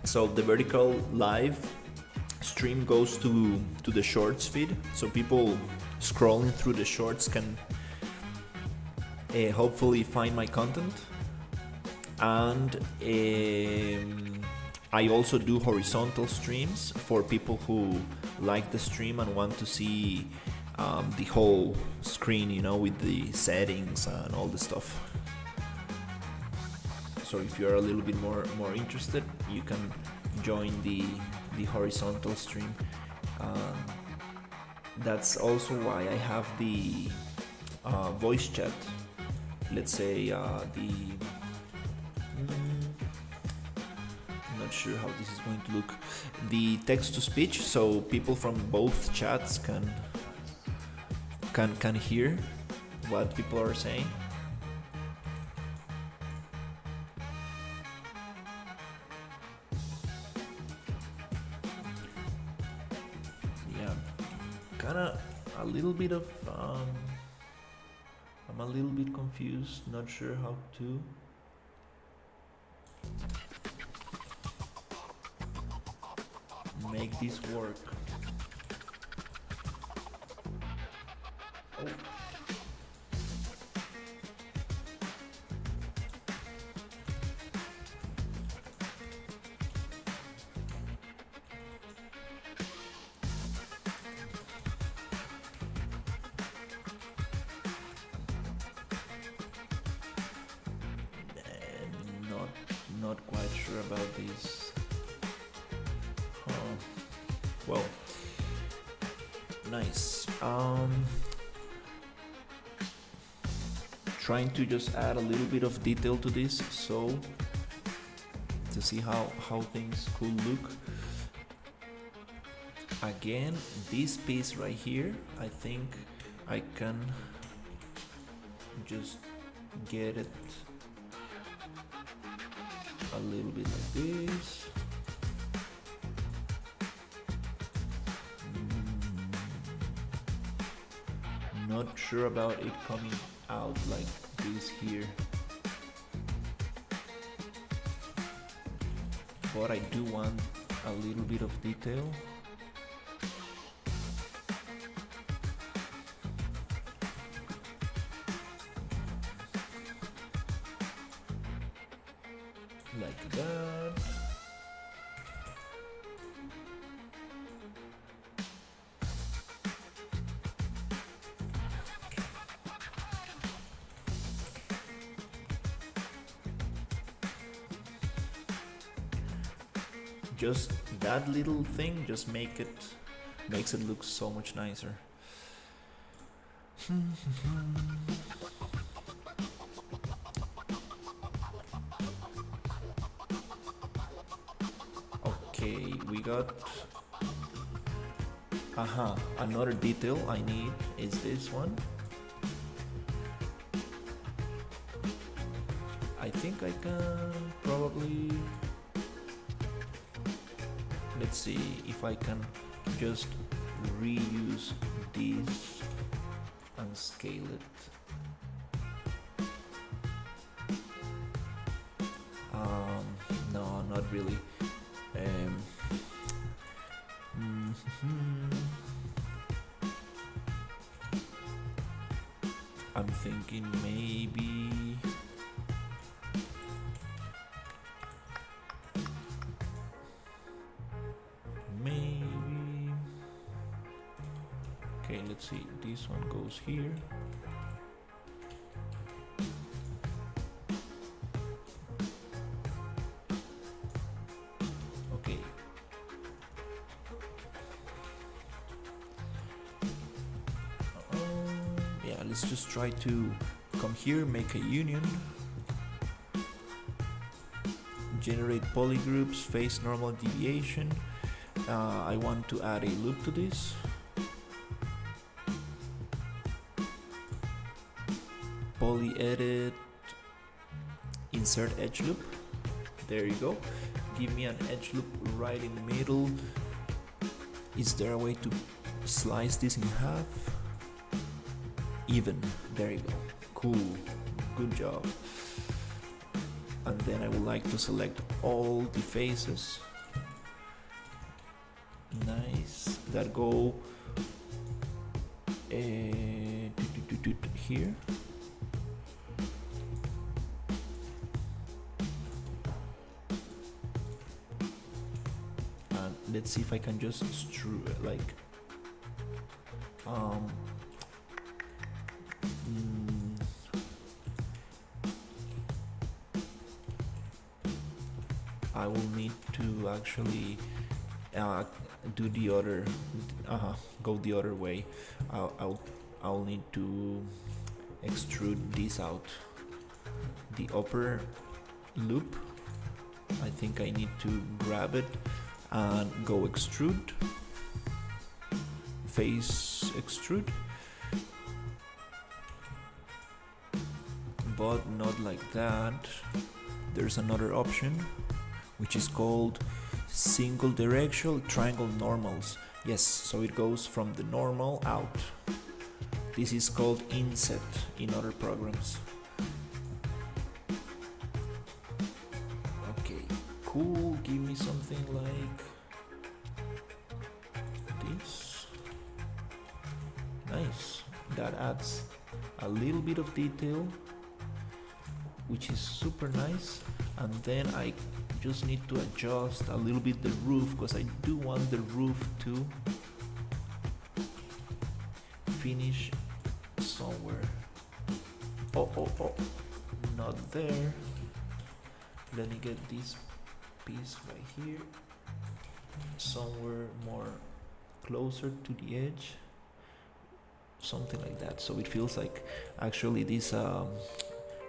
S1: So the vertical live stream goes to the shorts feed, so people scrolling through the shorts can hopefully find my content. And I also do horizontal streams for people who like the stream and want to see the whole screen, you know, with the settings and all the stuff. So if you're a little bit more interested, you can join the horizontal stream. That's also why I have the voice chat. Let's say I'm not sure how this is going to look. The text to speech, so people from both chats can hear what people are saying. Kinda a little bit of I'm a little bit confused, not sure how to make this work. Oh. Not quite sure about this. Well, nice. Trying to just add a little bit of detail to this, so to see how things could look. Again, this piece right here, I think I can just get it a little bit like this. Not sure about it coming out like this here, but I do want a little bit of detail. Like that. Just that little thing just makes it look so much nicer. Okay, we got another detail I need is this one. I think I can probably, let's see if I can just reuse this and scale it. No, not really. I'm thinking maybe okay, let's see, this one goes here. let's just try to come here, make a union, generate polygroups, face normal deviation. I want to add a loop to this. Poly edit, insert edge loop. There you go. Give me an edge loop right in the middle. Is there a way to slice this in half? Even. There you go. Cool. Good job. And then I would like to select all the faces. Nice. That go here. And let's see if I can just I will need to actually do the other, go the other way. I'll need to extrude this out. The upper loop, I think I need to grab it and go extrude, face extrude, but not like that. There's another option which is called single directional triangle normals. Yes, so it goes from the normal out. This is called inset in other programs. Okay, cool. Give me something like this. Nice. That adds a little bit of detail, which is super nice. And then I just need to adjust a little bit the roof, because I do want the roof to finish somewhere. Oh, not there. Let me get this piece right here, somewhere more closer to the edge, something like that, so it feels like actually these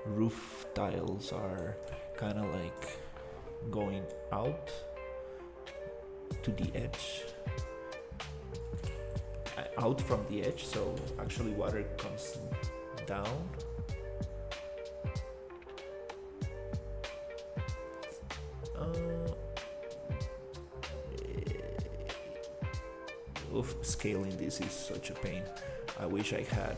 S1: roof tiles are kind of like going out to the edge, out from the edge, so actually water comes down. Scaling this is such a pain. I wish I had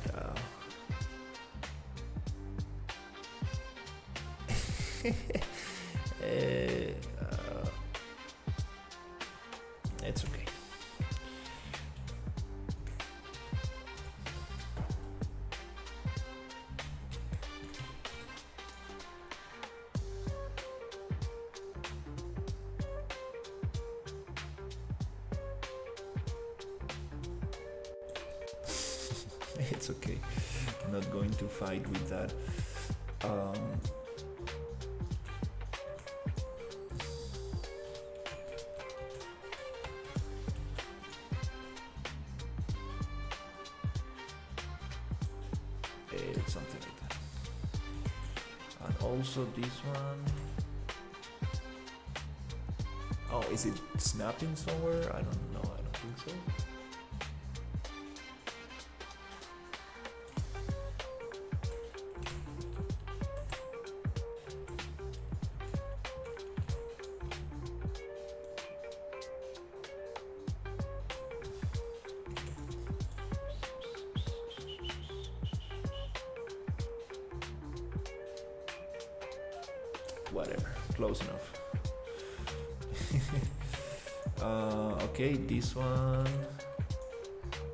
S1: it's okay. It's okay. I'm not going to fight with that. It's something like that. And also this one. Oh, is it snapping somewhere? I don't know. I don't think so. Whatever, close enough. Okay, this one,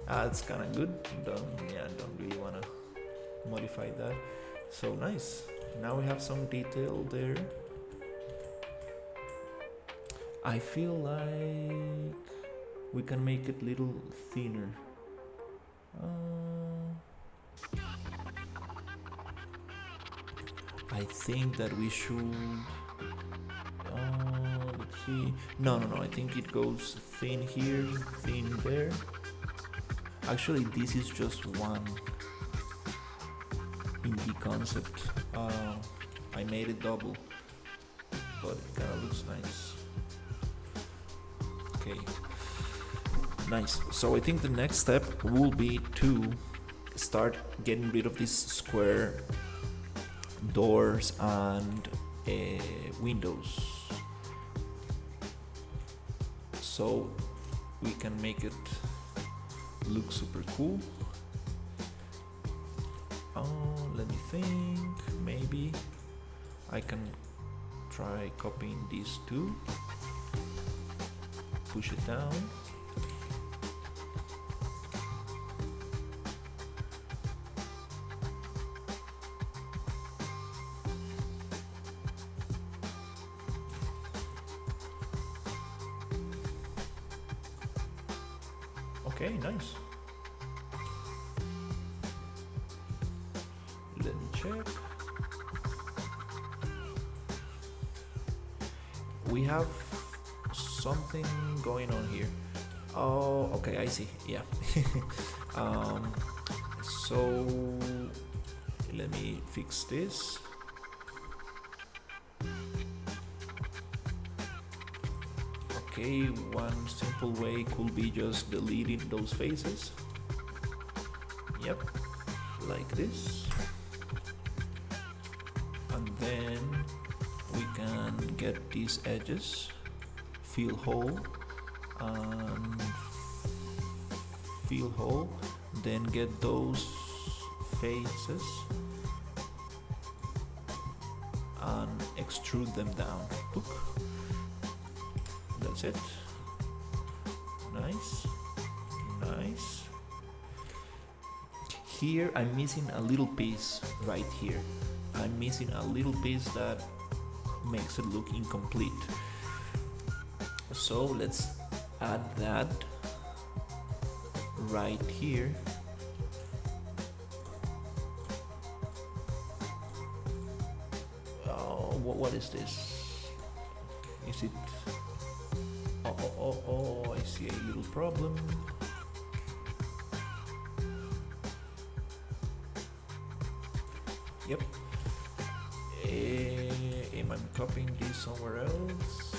S1: it's kind of good. Don't really want to modify that. So nice. Now we have some detail there. I feel like we can make it a little thinner. I think that we should, let's see, no, I think it goes thin here, thin there. Actually, this is just one in the concept. I made it double, but it kind of looks nice. Okay, nice. So I think the next step will be to start getting rid of these square doors and windows, so we can make it look super cool. Let me think. Maybe I can try copying these two, push it down. Okay, nice. Let me check. We have something going on here. Oh, okay, I see. Yeah. So let me fix this. Okay, one simple way could be just deleting those faces. Yep, like this. And then we can get these edges, fill hole, and fill hole, then get those faces and extrude them down. Look. That's it. Nice, nice. Here I'm missing a little piece right here. I'm missing a little piece that makes it look incomplete. So let's add that right here. Oh, what is this? Is it? Oh, I see a little problem. Yep. Am I copying this somewhere else?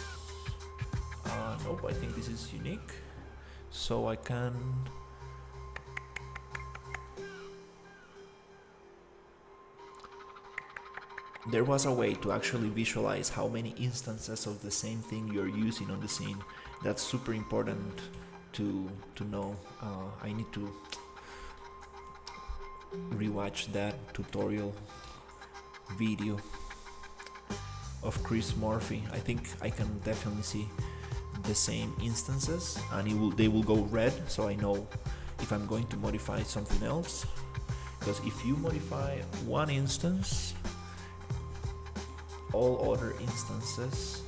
S1: Nope, I think this is unique. So I can... There was a way to actually visualize how many instances of the same thing you're using on the scene. That's super important to know. I need to rewatch that tutorial video of Chris Murphy. I think I can definitely see the same instances, and they will go red, so I know if I'm going to modify something else. Because if you modify one instance, all other instances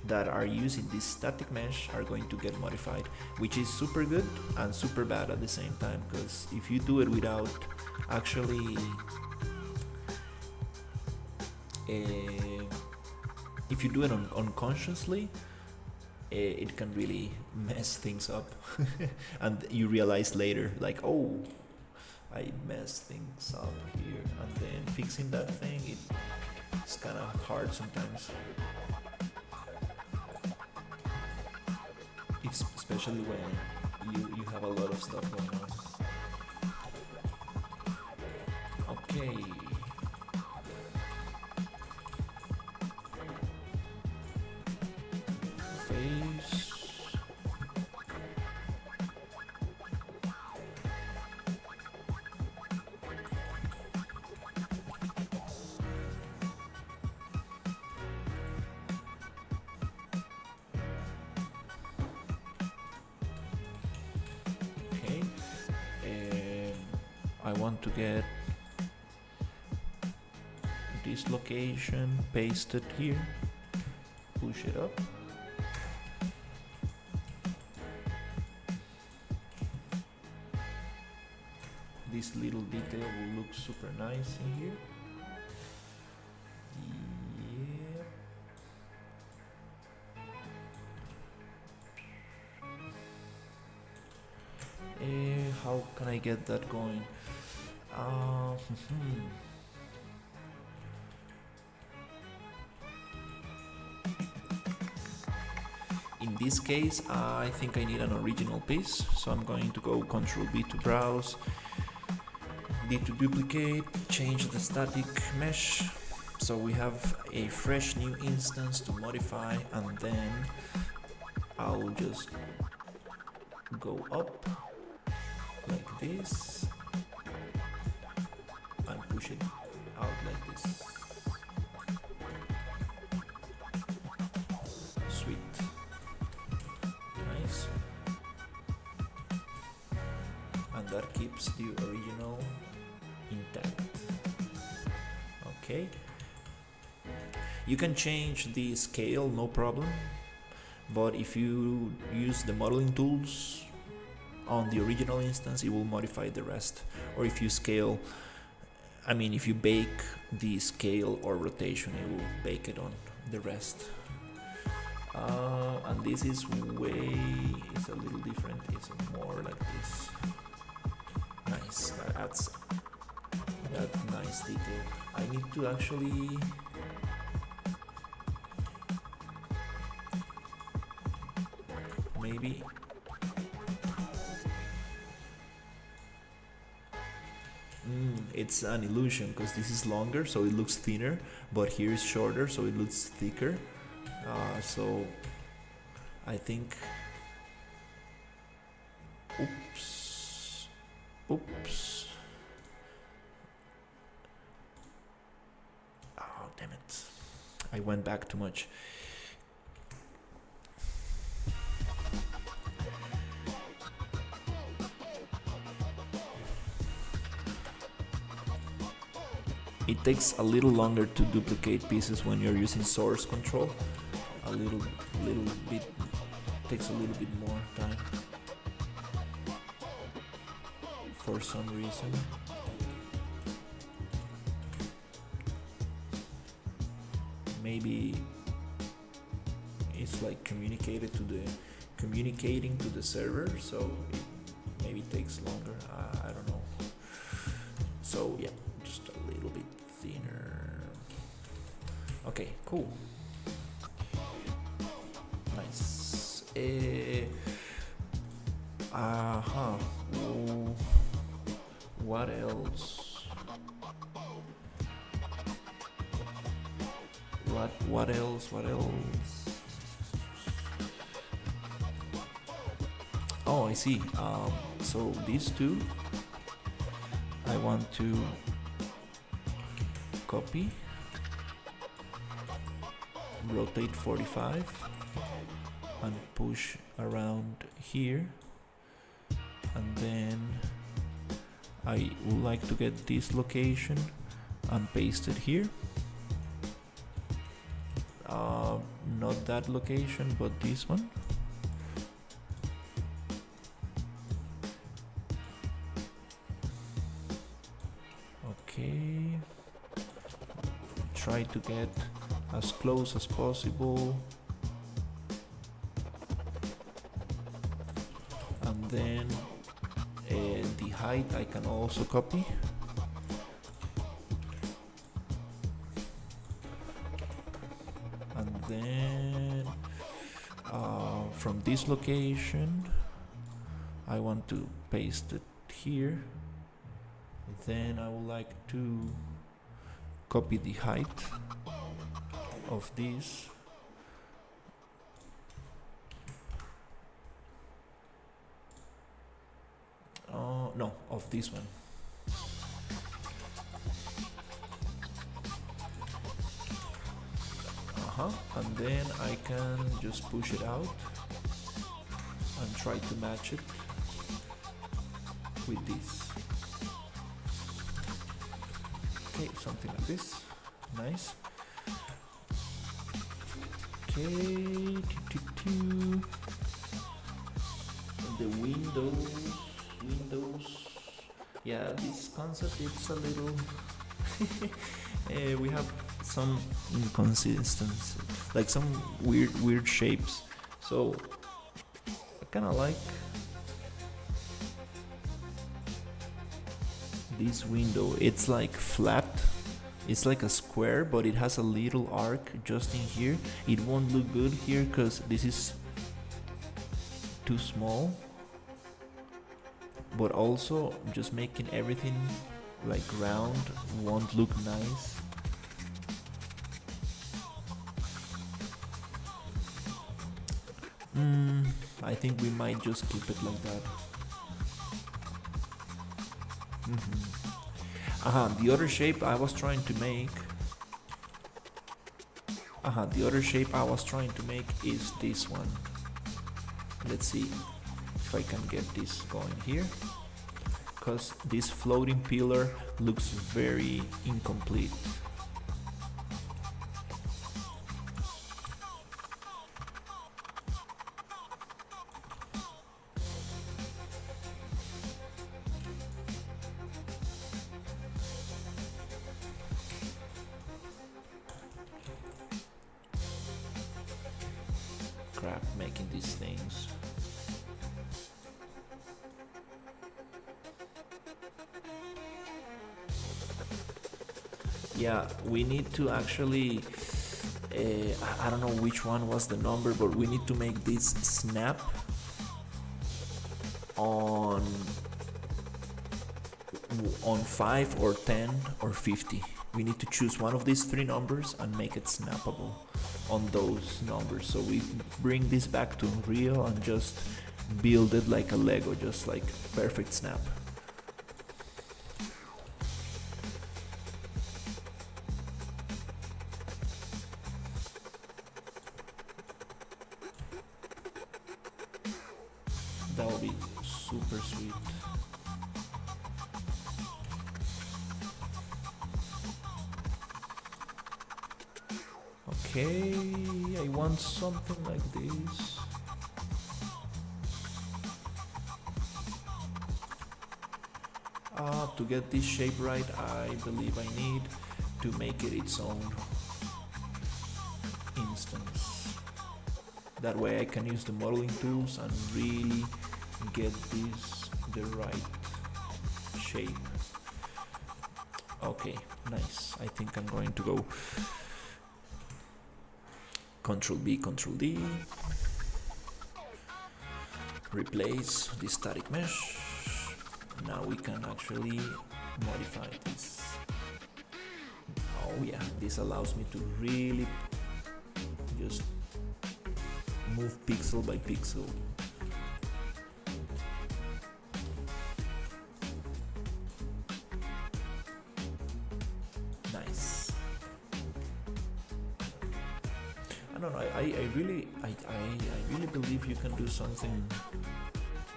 S1: that are using this static mesh are going to get modified, which is super good and super bad at the same time, because if you do it without actually if you do it unconsciously, it can really mess things up. And you realize later, like, oh, I messed things up here, and then fixing that thing, it's kind of hard sometimes. Especially when you have a lot of stuff going on. Okay. Face. I want to get this location pasted here, push it up. This little detail will look super nice in here. Yeah. How can I get that going? this case, I think I need an original piece, so I'm going to go Ctrl B to browse, D to duplicate, change the static mesh, so we have a fresh new instance to modify, and then I'll just go up like this and push it out like this. Sweet. Nice. And that keeps the original intact. Okay. You can change the scale, no problem. But if you use the modeling tools on the original instance, it will modify the rest. Or if you scale, I mean, if you bake the scale or rotation, it will bake it on the rest. And this is it's a little different. It's more like this. Nice. That's that nice detail. I need to actually maybe it's an illusion because this is longer, so it looks thinner, but here is shorter, so it looks thicker. So I think oops. Oh, damn it. I went back too much. It takes a little longer to duplicate pieces when you're using source control. A little bit takes a little bit more time for some reason. Maybe it's like communicating to the server, so it maybe takes longer. I don't know. So yeah, just a little bit thinner. Okay, cool. Nice. What else? What else? Oh, I see. So these two I want to copy, rotate 45 and push around here, and then I would like to get this location and paste it here. Not that location, but this one. Okay, try to get as close as possible, and then the height I can also copy. And then from this location I want to paste it here. Then I would like to copy the height of this. No, of this one. And then I can just push it out and try to match it with this. Okay, something like this. Nice. Okay. The windows. Yeah, this concept is a little. We have some inconsistency, like some weird shapes. So I kind of like this window. It's like flat. It's like a square, but it has a little arc just in here. It won't look good here because this is too small, but also just making everything like round won't look nice. I think we might just keep it like that. The other shape I was trying to make. The other shape I was trying to make is this one. Let's see if I can get this going here, because this floating pillar looks very incomplete. Crap, making these things. Yeah, we need to actually I don't know which one was the number, but we need to make this snap on 5 or 10 or 50. We need to choose one of these three numbers and make it snappable on those numbers. So we bring this back to Unreal and just build it like a Lego, just like perfect snap. That would be super sweet. Okay, I want something like this. To get this shape right, I believe I need to make it its own instance. That way I can use the modeling tools and really get this the right shape. Okay, nice. I think I'm going to go Control B, Control D. Replace the static mesh. Now we can actually modify this. Oh yeah, this allows me to really just move pixel by pixel. Nice. I don't know, I really believe you can do something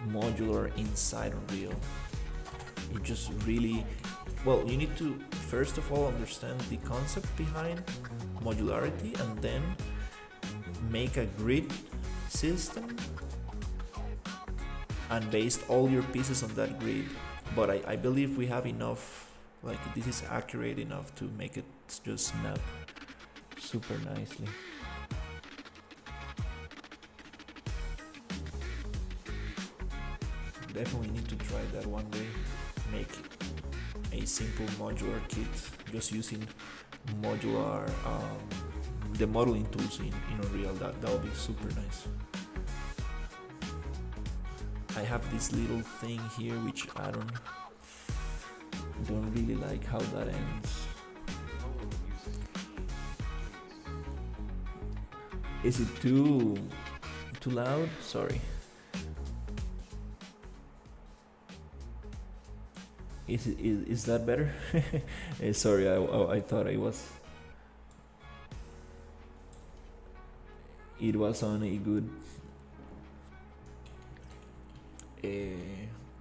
S1: modular inside Unreal. It just really, well, you need to first of all understand the concept behind modularity and then make a grid system and base all your pieces on that grid. But I believe we have enough, like this is accurate enough to make it just snap super nicely. Definitely need to try that one day. Make a simple modular kit just using modular the modeling tools in Unreal. That would be super nice. I have this little thing here which I don't really like how that ends. Is it too loud? Sorry. Is that better? Sorry, I thought it was on a good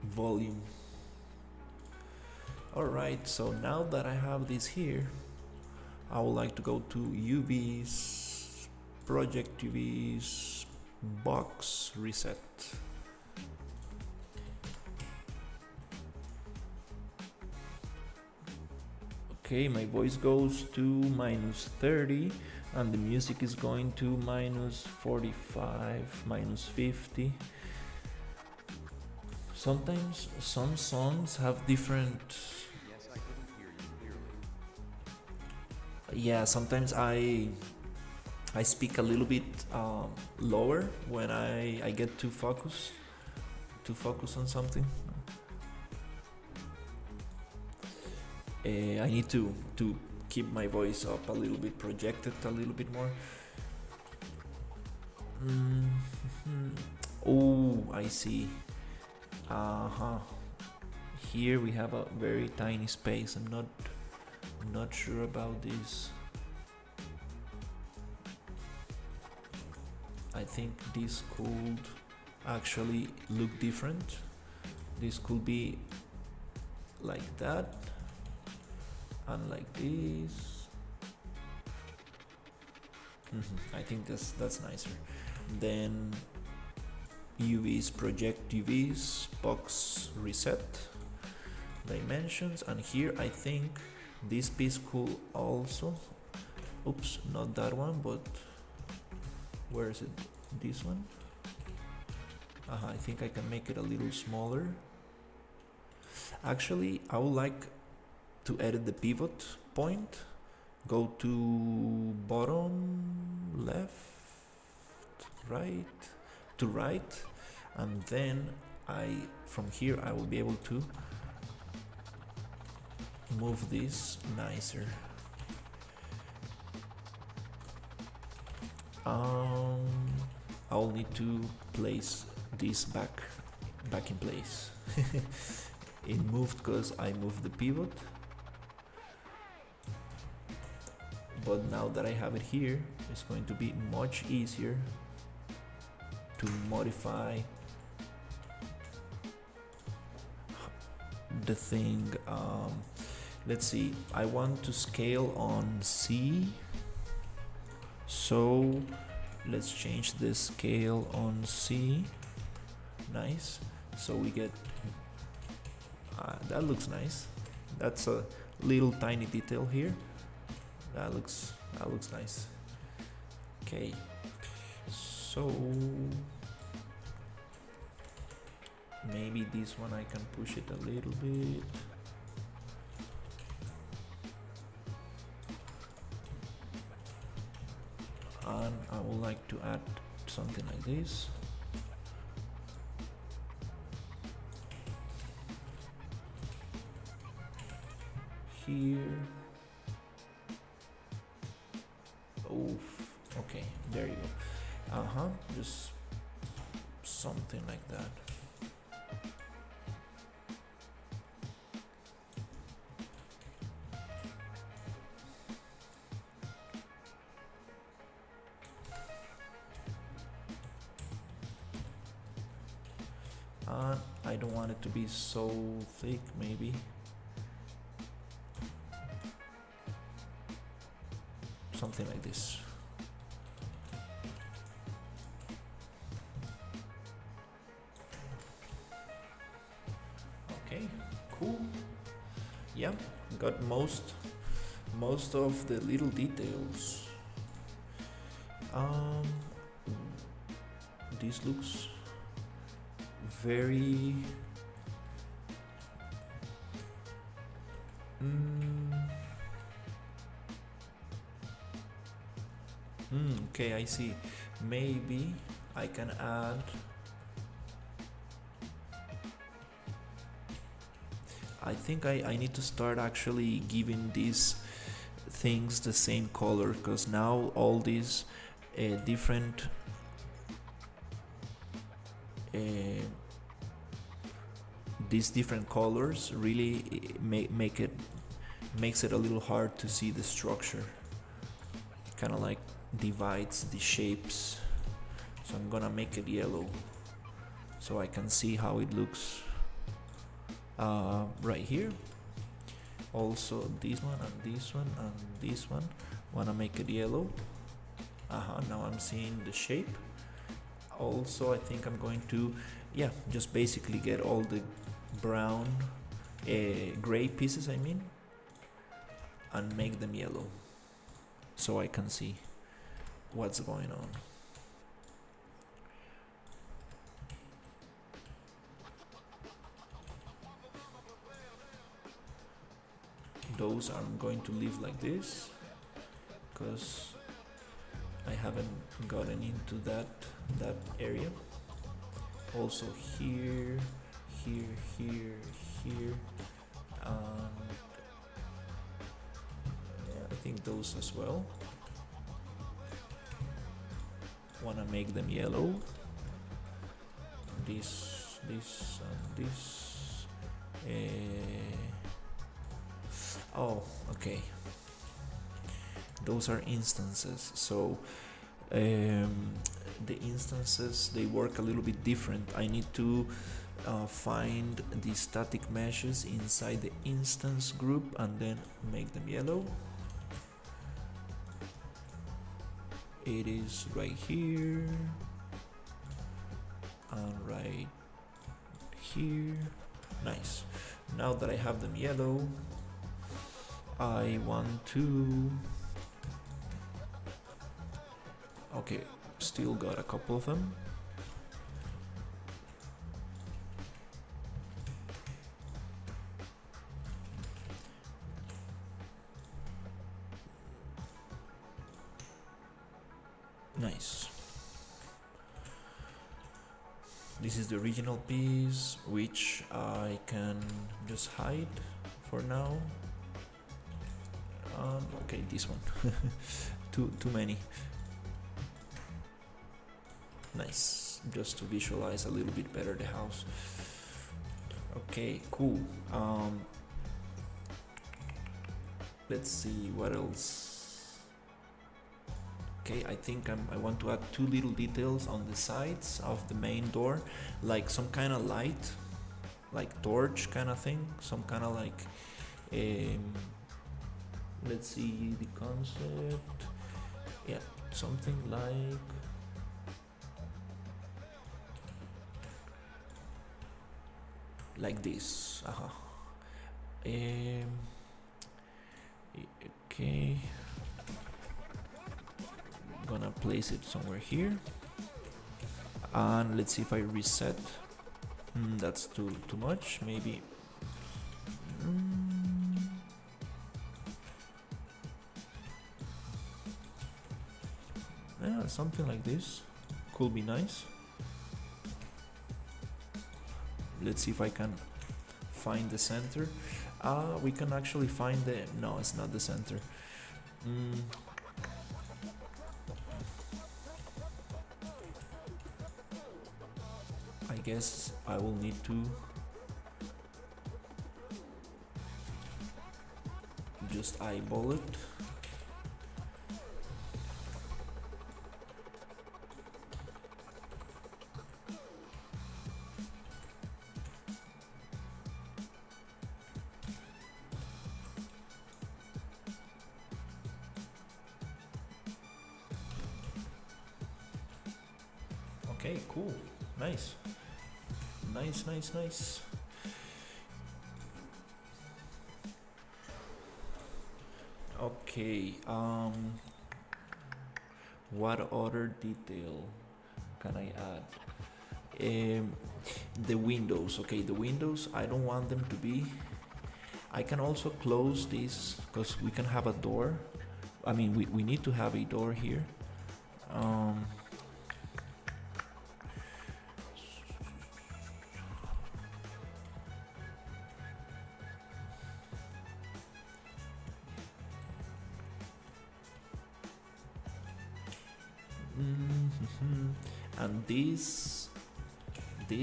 S1: volume. Alright, so now that I have this here, I would like to go to UVs, project UVs, box reset. Okay, my voice goes to -30 and the music is going to -45, -50. Sometimes some songs have different.
S2: Yes, I couldn't hear you clearly.
S1: Yeah, sometimes I speak a little bit lower when I get too focused on something. I need to keep my voice up a little bit, projected a little bit more. Oh, I see. Here we have a very tiny space. I'm not sure about this. I think this could actually look different. This could be like that and like this. I think that's nicer. Then UVs, project UVs, box reset, dimensions, and here I think this piece could also, oops, not that one, but where is it? This one? I think I can make it a little smaller. Actually, I would like to edit the pivot point. Go to bottom left, right, to right, and then from here I will be able to move this nicer. I'll need to place this back in place. It moved because I moved the pivot, but now that I have it here, it's going to be much easier to modify the thing. Let's see, I want to scale on C, so let's change the scale on C. Nice. So we get that looks nice. That's a little tiny detail here. That looks nice. Okay, so maybe this one I can push it a little bit. And I would like to add something like this. Here. Oof. Okay, there you go. Just something like that. I don't want it to be so thick, maybe. Something like this. Okay, cool. Yeah, got most of the little details. This looks very okay, I see. Maybe I can add I think I need to start actually giving these things the same color, because now all these different colors really makes it a little hard to see the structure. It kind of like divides the shapes. So I'm gonna make it yellow so I can see how it looks right here. Also this one and this one and this one, wanna make it yellow. Now I'm seeing the shape. Also I think I'm going to just basically get all the brown gray pieces, I mean, and make them yellow so I can see what's going on. Those I'm going to leave like this because I haven't gotten into that area. Also here, here, here, here, and yeah, I think those as well. Wanna make them yellow. This, and this. Oh, okay. Those are instances. So the instances, they work a little bit different. I need to find the static meshes inside the instance group and then make them yellow. It is right here and right here. Nice. Now that I have them yellow, I want to... Okay, still got a couple of them. Nice. This is the original piece, which I can just hide for now. Okay, this one. too many. Nice, just to visualize a little bit better the house. Okay, cool. Let's see what else. Okay, I think I want to add two little details on the sides of the main door, like some kind of light, like torch kind of thing, some kind of like, let's see the concept. Yeah, something like this. Okay, gonna place it somewhere here, and let's see if I reset. That's too much, maybe. Yeah, something like this could be nice. Let's see if I can find the center. We can actually find the... No, it's not the center. I guess I will need to just eyeball it. Okay, cool. Nice. Nice. Okay, what other detail can I add? The windows. Okay, the windows, I don't want them to be... I can also close this because we can have a door. I mean, we need to have a door here. And this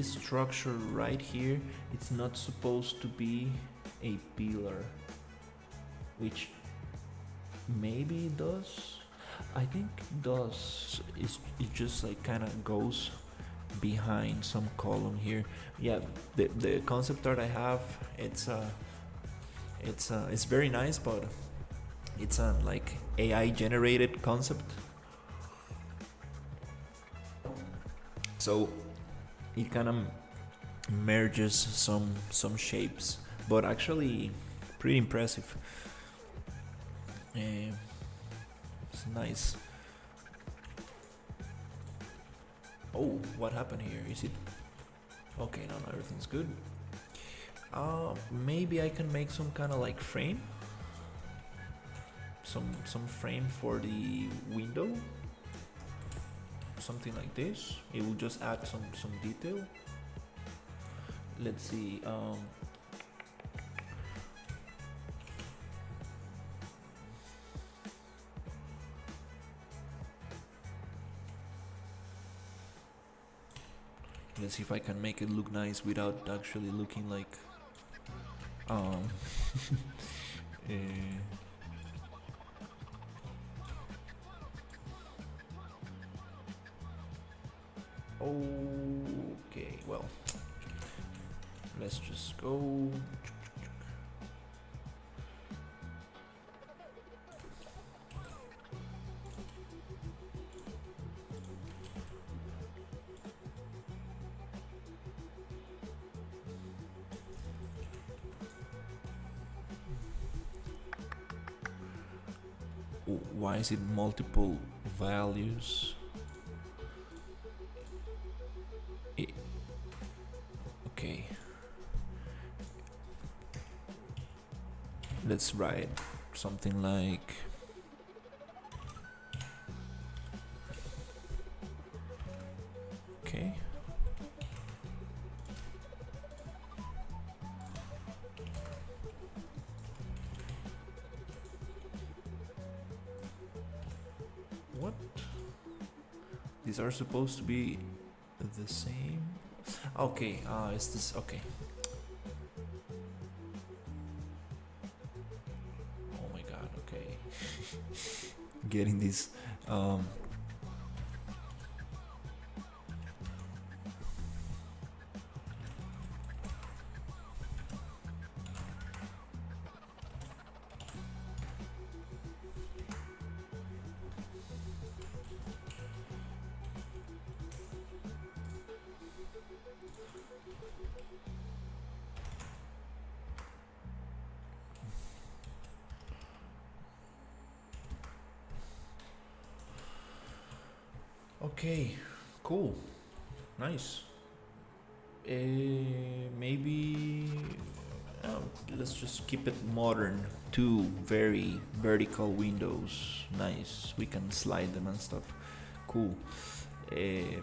S1: structure right here, it's not supposed to be a pillar, which maybe it does. I think it does. It just like kind of goes behind some column here. Yeah, the concept art I have, it's very nice, but it's a like AI generated concept. So it kind of merges some shapes, but actually pretty impressive. It's nice. Oh, what happened here? Is it okay? No, everything's good. Maybe I can make some kind of like frame, some frame for the window. something like this. It will just add some detail. Let's see. Let's see if I can make it look nice without actually looking like okay, well, let's just go. Why is it multiple values? Okay. Let's write something like okay. What? These are supposed to be the same. Okay, is this okay? Oh my god, okay. Getting this okay, cool, nice. Maybe let's just keep it modern. Two very vertical windows, nice. We can slide them and stuff. Cool. Okay,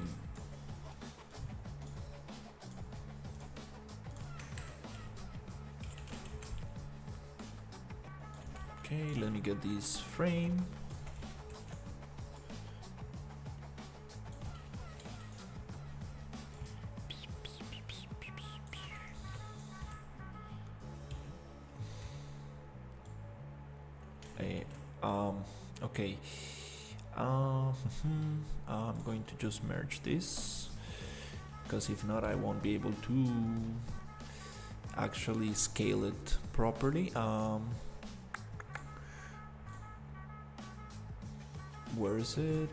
S1: let me get this frame. Okay. I'm going to just merge this, because if not I won't be able to actually scale it properly. Where is it?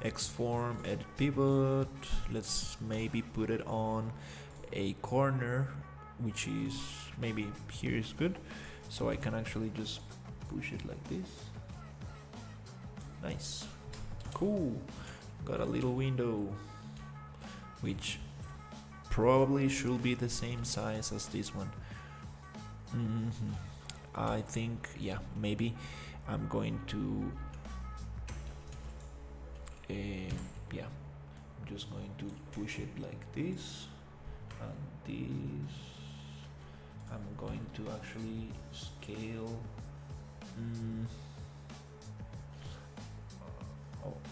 S1: Xform, edit pivot. Let's maybe put it on a corner, which is maybe here is good, so I can actually just push it like this. Nice, cool. Got a little window, which probably should be the same size as this one. I think, yeah, maybe I'm going to yeah, I'm just going to push it like this and this. I'm going to actually scale.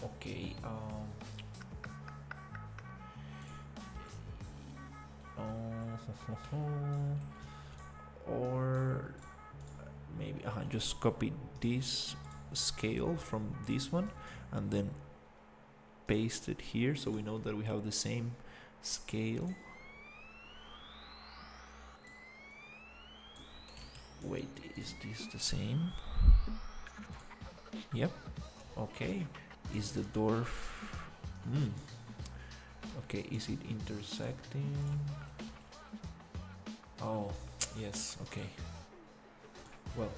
S1: Okay. Or maybe just copy this scale from this one and then paste it here, so we know that we have the same scale. Wait, is this the same? Yep. Okay. Is the door okay, is it intersecting? Oh, yes, okay. Well,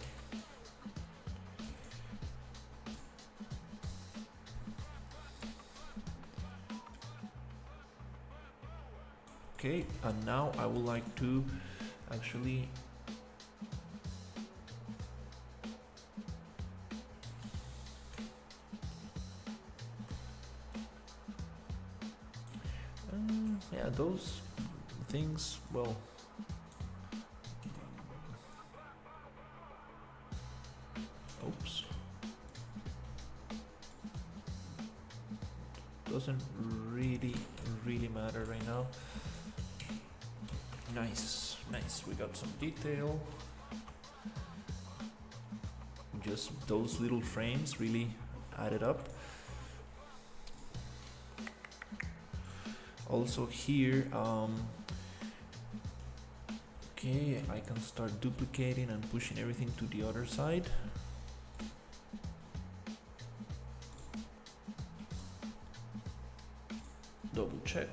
S1: okay, and now I would like to actually yeah, those things, well, oops, doesn't really matter right now. Nice, nice, we got some detail. Just those little frames really added up. Also here, okay, I can start duplicating and pushing everything to the other side. Double check.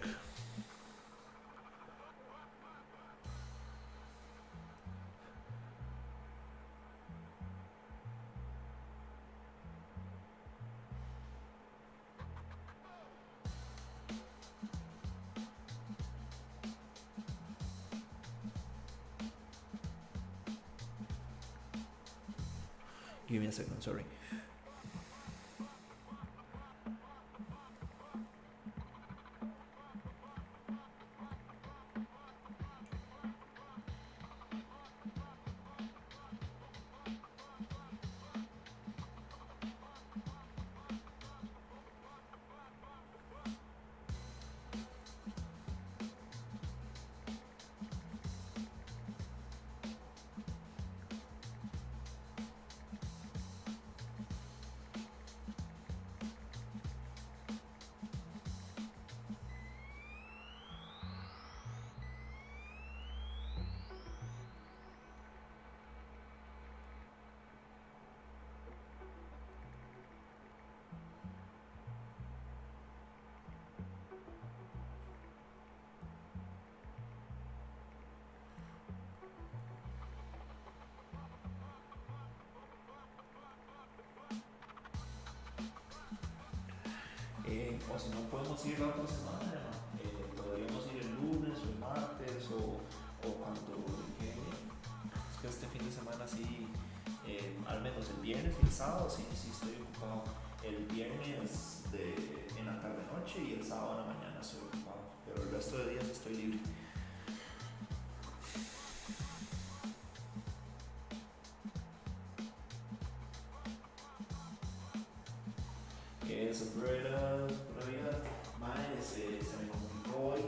S1: Give me a second, sorry. O si no podemos ir la otra semana, ¿no? Podríamos ir el lunes o el martes o cuando llegue. Es que este fin de semana sí, al menos el viernes y el sábado sí, sí estoy ocupado. El viernes en la tarde noche y el sábado en la mañana estoy ocupado, pero el resto de días estoy libre. Sobre la vida, Mae se me comunicó hoy,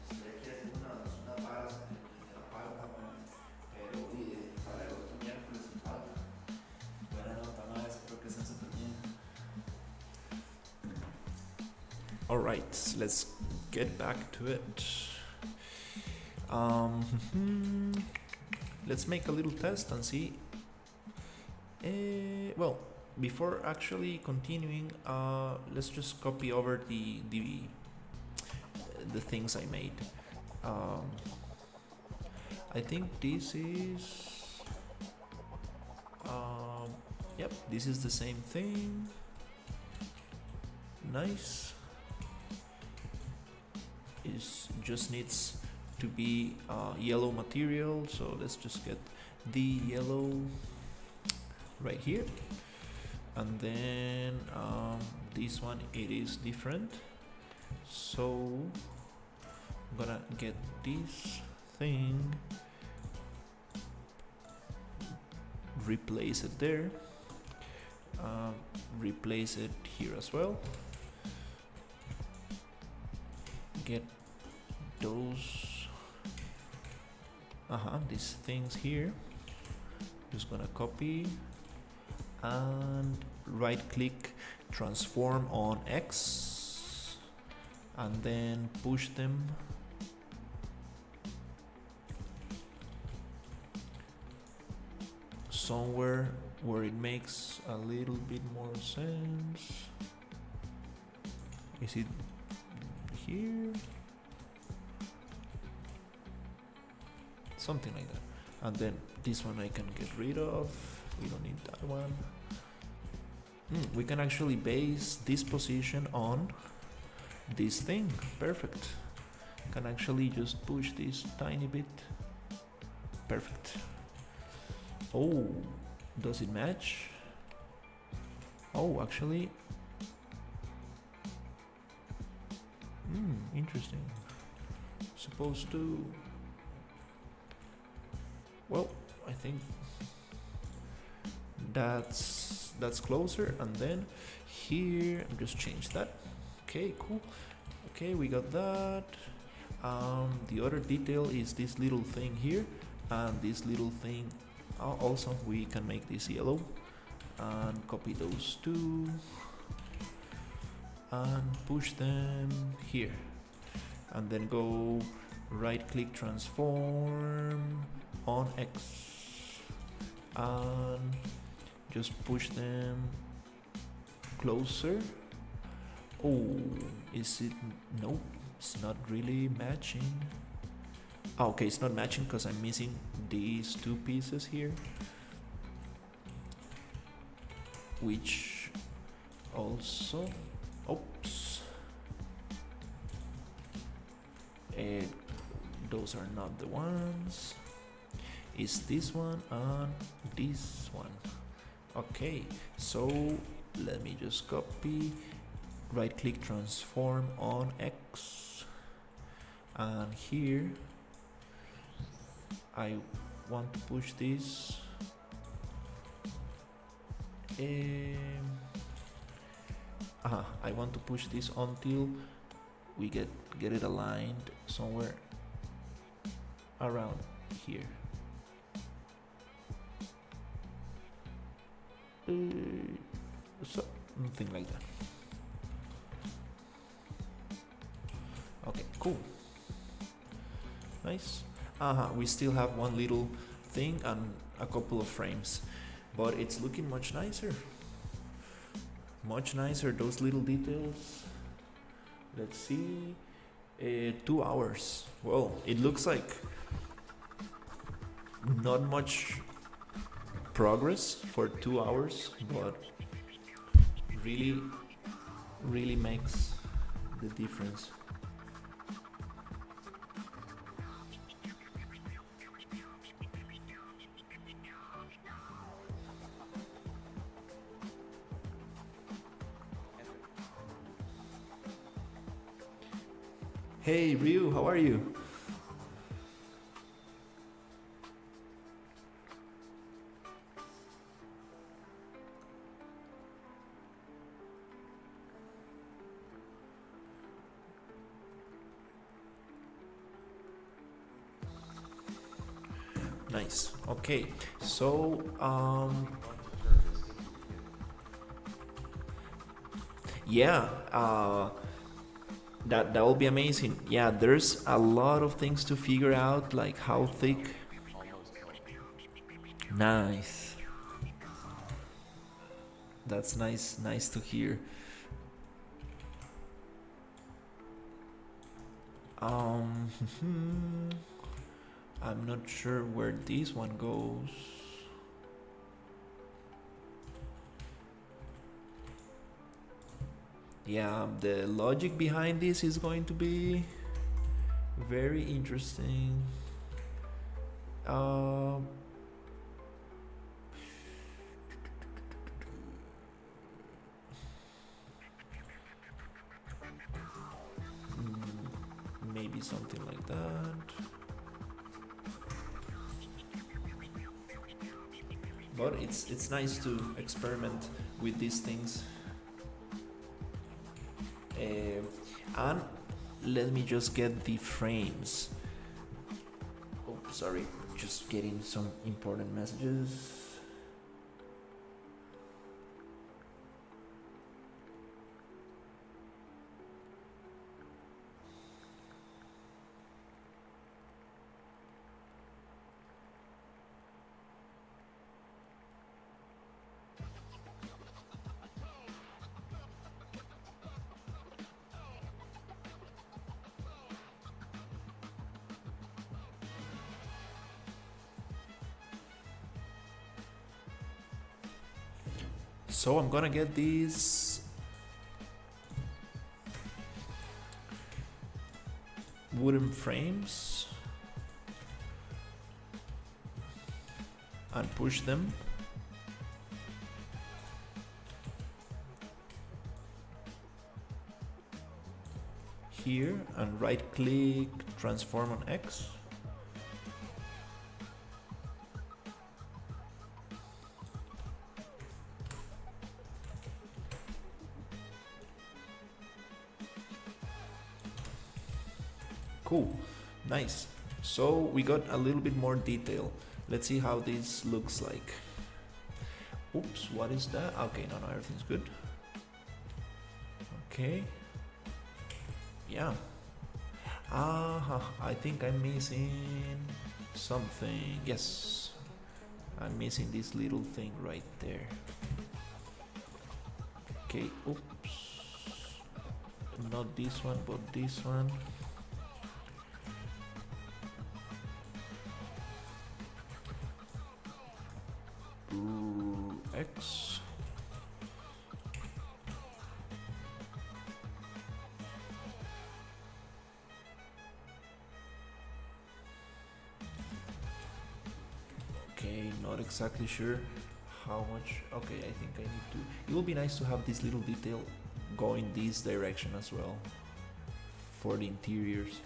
S1: estoy aquí haciendo unas varas en la palma, pero para el otro miércoles sin falta. Buena nota, Mae, espero que estén súper bien. Alright, let's get back to it. Let's make a little test and see. Well, before actually continuing, let's just copy over the things I made. I think this is yep, this is the same thing. Nice. It just needs to be yellow material, so let's just get the yellow right here. And then this one, it is different, so I'm gonna get this thing, replace it there, replace it here as well, get those these things here, just gonna copy and right click, transform on X, and then push them somewhere where it makes a little bit more sense. Is it here? Something like that. And then this one I can get rid of. We don't need that one. We can actually base this position on this thing. Perfect. Can actually just push this tiny bit. Perfect. Oh, does it match? Oh, actually. Interesting. supposed to. Well, I think that's closer, and then here just change that. Okay, cool. Okay, we got that. The other detail is this little thing here, and this little thing. Also, we can make this yellow and copy those two and push them here, and then go right click transform on X and just push them closer. Oh, is it? Nope, it's not really matching. Oh, okay, it's not matching because I'm missing these two pieces here, which also, oops, those are not the ones. It's this one and this one. Okay, so let me just copy, right click transform on X, and here I want to push this I want to push this until we get it aligned somewhere around here. Something like that. Okay, cool. Nice. We still have one little thing and a couple of frames, but it's looking much nicer. Much nicer, those little details. Let's see. 2 hours. Well, it looks like not much progress for 2 hours, but really makes the difference. Hey Ryu, how are you? Nice. Okay, so yeah, that will be amazing. Yeah, there's a lot of things to figure out, like how thick. Nice. That's nice to hear. I'm not sure where this one goes. Yeah, the logic behind this is going to be very interesting. Maybe something like that. But it's nice to experiment with these things. And let me just get the frames. Oh, sorry, just getting some important messages. So I'm gonna get these wooden frames and push them. Here and right click transform on X. Cool, nice. So we got a little bit more detail. Let's see how this looks like. Oops, what is that? Okay, no, everything's good. Okay. Yeah. I think I'm missing something. Yes, I'm missing this little thing right there. Okay, oops. Not this one, but this one. X. Okay, not exactly sure how much. Okay, I think I need to. It will be nice to have this little detail going this direction as well for the interiors.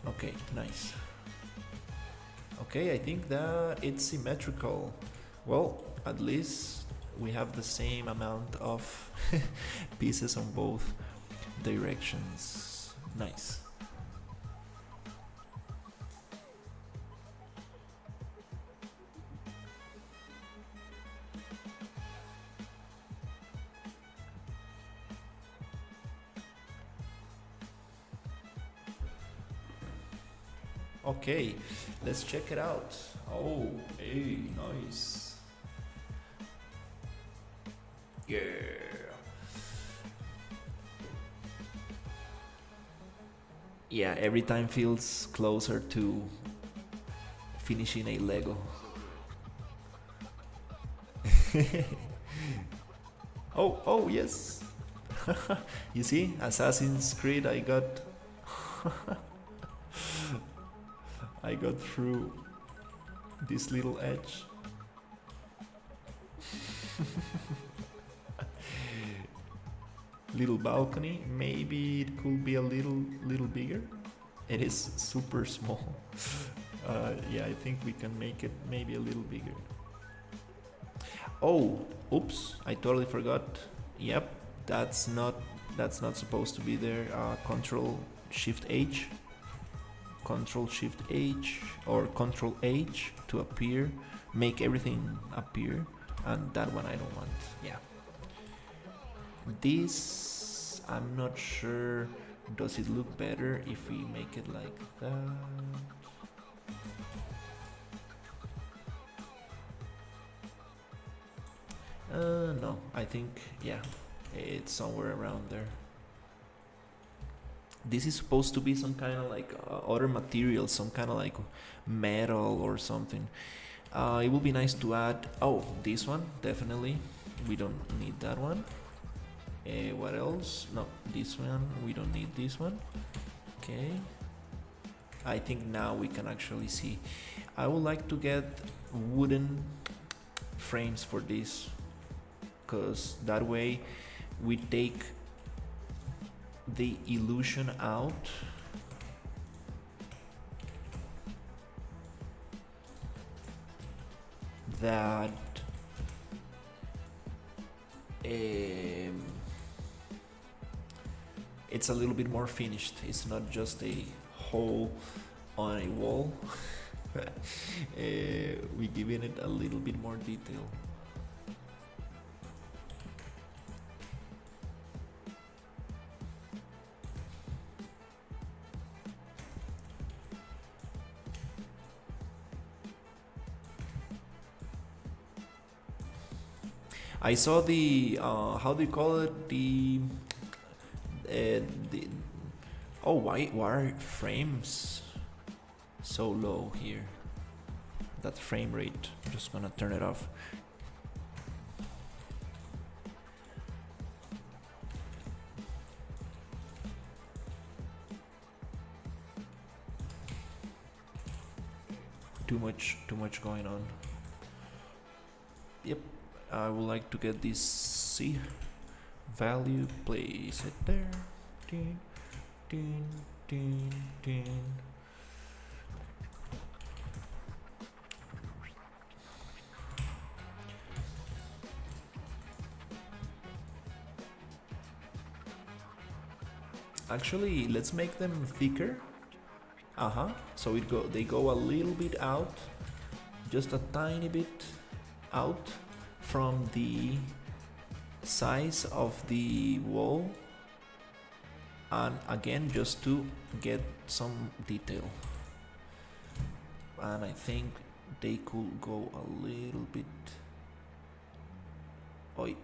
S1: Okay, nice. Okay, I think that it's symmetrical. Well, at least we have the same amount of pieces on both directions. Nice. Okay, let's check it out. Oh, hey, nice. Yeah. Yeah, every time feels closer to finishing a Lego. Oh, yes. You see, Assassin's Creed, I got through this little edge. Little balcony, maybe it could be a little bigger. It is super small. Yeah, I think we can make it maybe a little bigger. Oh, oops, I totally forgot. Yep, that's not supposed to be there. Control Shift H. Control Shift H or Control H to appear, make everything appear, and that one I don't want. Yeah. This, I'm not sure. Does it look better if we make it like that? No, I think, yeah, it's somewhere around there. This is supposed to be some kind of like other material, some kind of like metal or something. It would be nice to add, oh, this one, definitely. We don't need that one. What else? No, this one, we don't need this one. Okay. I think now we can actually see. I would like to get wooden frames for this, because that way we take the illusion out. That it's a little bit more finished. It's not just a hole on a wall. We giving it a little bit more detail. I saw the how do you call it, the oh, why are frames so low here? That frame rate, I'm just gonna turn it off. Too much going on. Yep, I would like to get this C value, place it there. Ding, ding, Ding, ding. Actually, let's make them thicker. So they go a little bit out, just a tiny bit out from the size of the wall, and again just to get some detail. And I think they could go a little bit. Oi,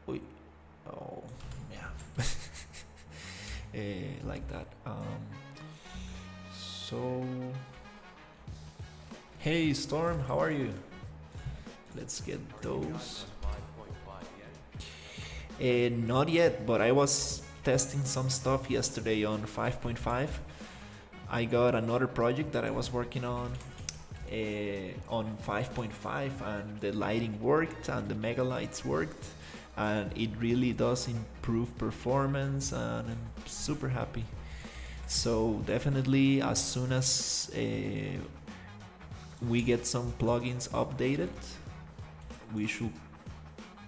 S1: oi, oh yeah. Like that. So, hey Storm, how are you? Let's get those. Not yet, but I was testing some stuff yesterday on 5.5. I got another project that I was working on 5.5, and the lighting worked and the mega lights worked, and it really does improve performance, and I'm super happy. So definitely, as soon as we get some plugins updated, we should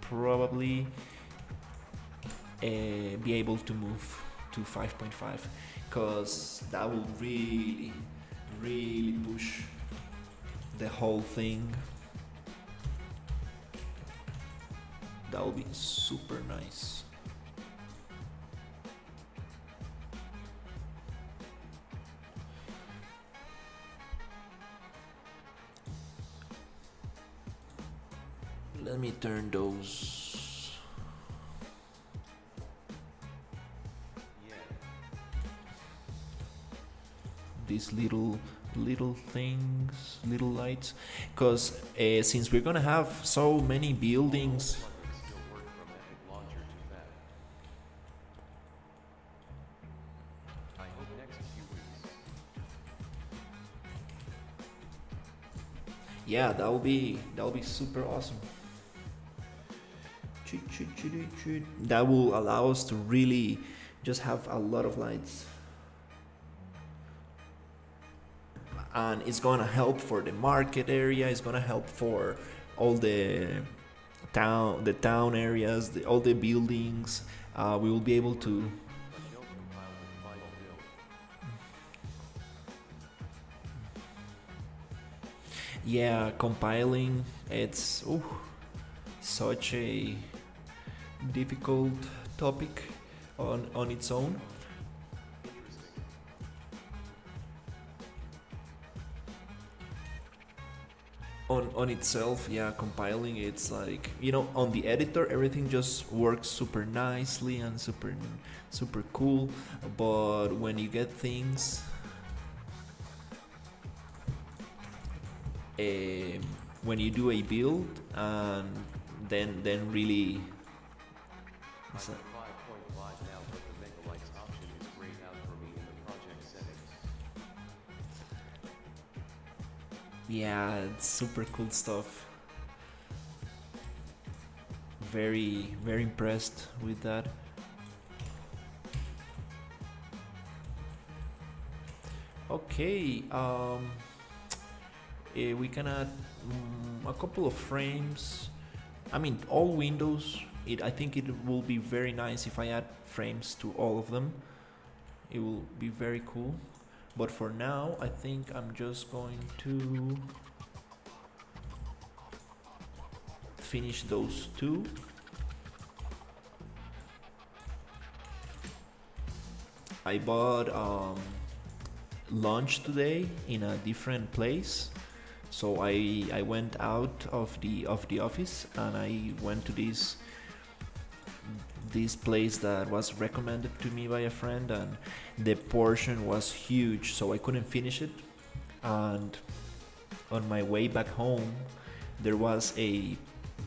S1: probably be able to move to 5.5, because that will really push the whole thing. That will be super nice. Let me turn those. These little things, little lights, because since we're gonna have so many buildings. Yeah, that'll be super awesome. That will allow us to really just have a lot of lights, and it's gonna help for the market area. It's gonna help for all the town areas, all the buildings. We will be able to. Yeah, compiling, it's such a difficult topic on its own. On itself, yeah, compiling, it's like, on the editor everything just works super nicely and super cool, but when you get things when you do a build, and then really so, yeah, it's super cool stuff. Very impressed with that. Okay, we can add a couple of frames. I mean, all windows. I think it will be very nice if I add frames to all of them. It will be very cool. But for now, I think I'm just going to finish those two. I bought lunch today in a different place, so I went out of the office, and I went to this place that was recommended to me by a friend, and the portion was huge, so I couldn't finish it. And on my way back home, there was a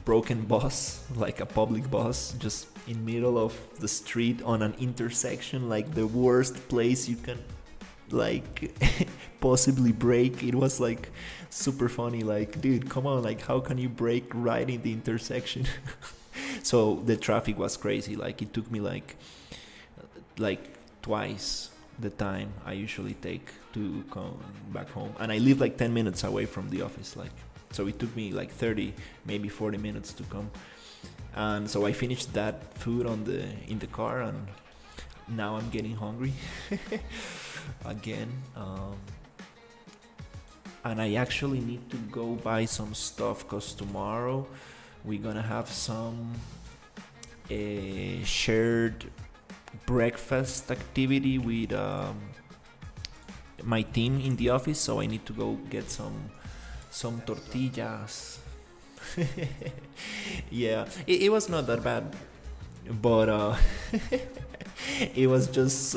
S1: broken bus, like a public bus, just in middle of the street on an intersection, like the worst place you can like possibly break. It was like super funny, like, dude, come on, like, how can you break right in the intersection? So the traffic was crazy. Like, it took me like twice the time I usually take to come back home. And I live like 10 minutes away from the office, like, so it took me like 30, maybe 40 minutes to come. And so I finished that food in the car, and now I'm getting hungry again. And I actually need to go buy some stuff because tomorrow we're gonna have some shared breakfast activity with my team in the office. So I need to go get some tortillas. Yeah, it was not that bad, but it was just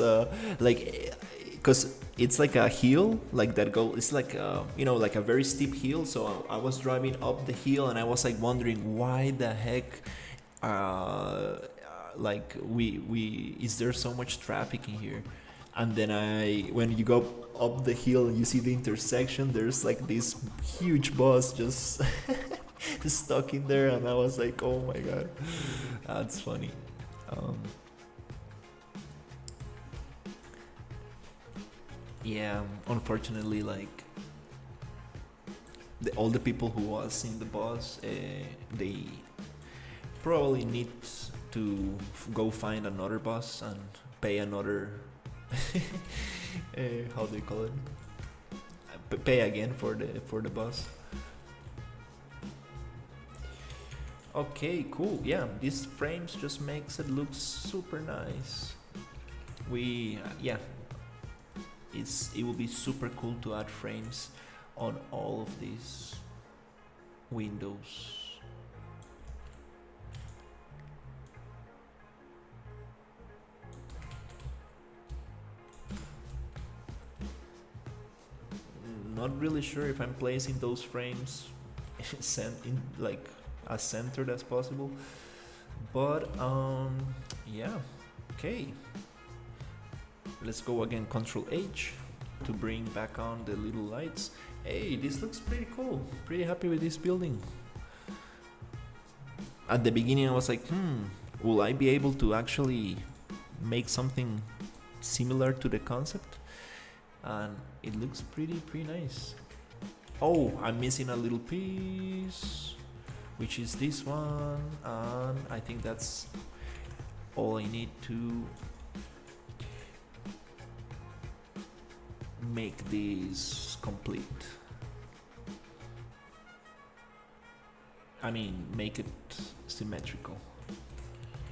S1: like, because it's like a hill like that go, it's like like a very steep hill. So I was driving up the hill and I was like wondering why the heck like we is there so much traffic in here. And then when you go up the hill, you see the intersection, there's like this huge bus just stuck in there, and I was like, oh my god, that's funny. Yeah, unfortunately, like all the people who was in the bus, they probably need to go find another bus and pay another how do you call it, pay again for the bus. Okay, cool. Yeah, these frames just makes it look super nice. It will be super cool to add frames on all of these windows. Not really sure if I'm placing those frames in like as centered as possible, but yeah, okay. Let's go again, Control H to bring back on the little lights. Hey, this looks pretty cool. Pretty happy with this building. At the beginning I was like, will I be able to actually make something similar to the concept? And it looks pretty nice. Oh, I'm missing a little piece, which is this one, and I think that's all I need to make this complete. I mean, make it symmetrical.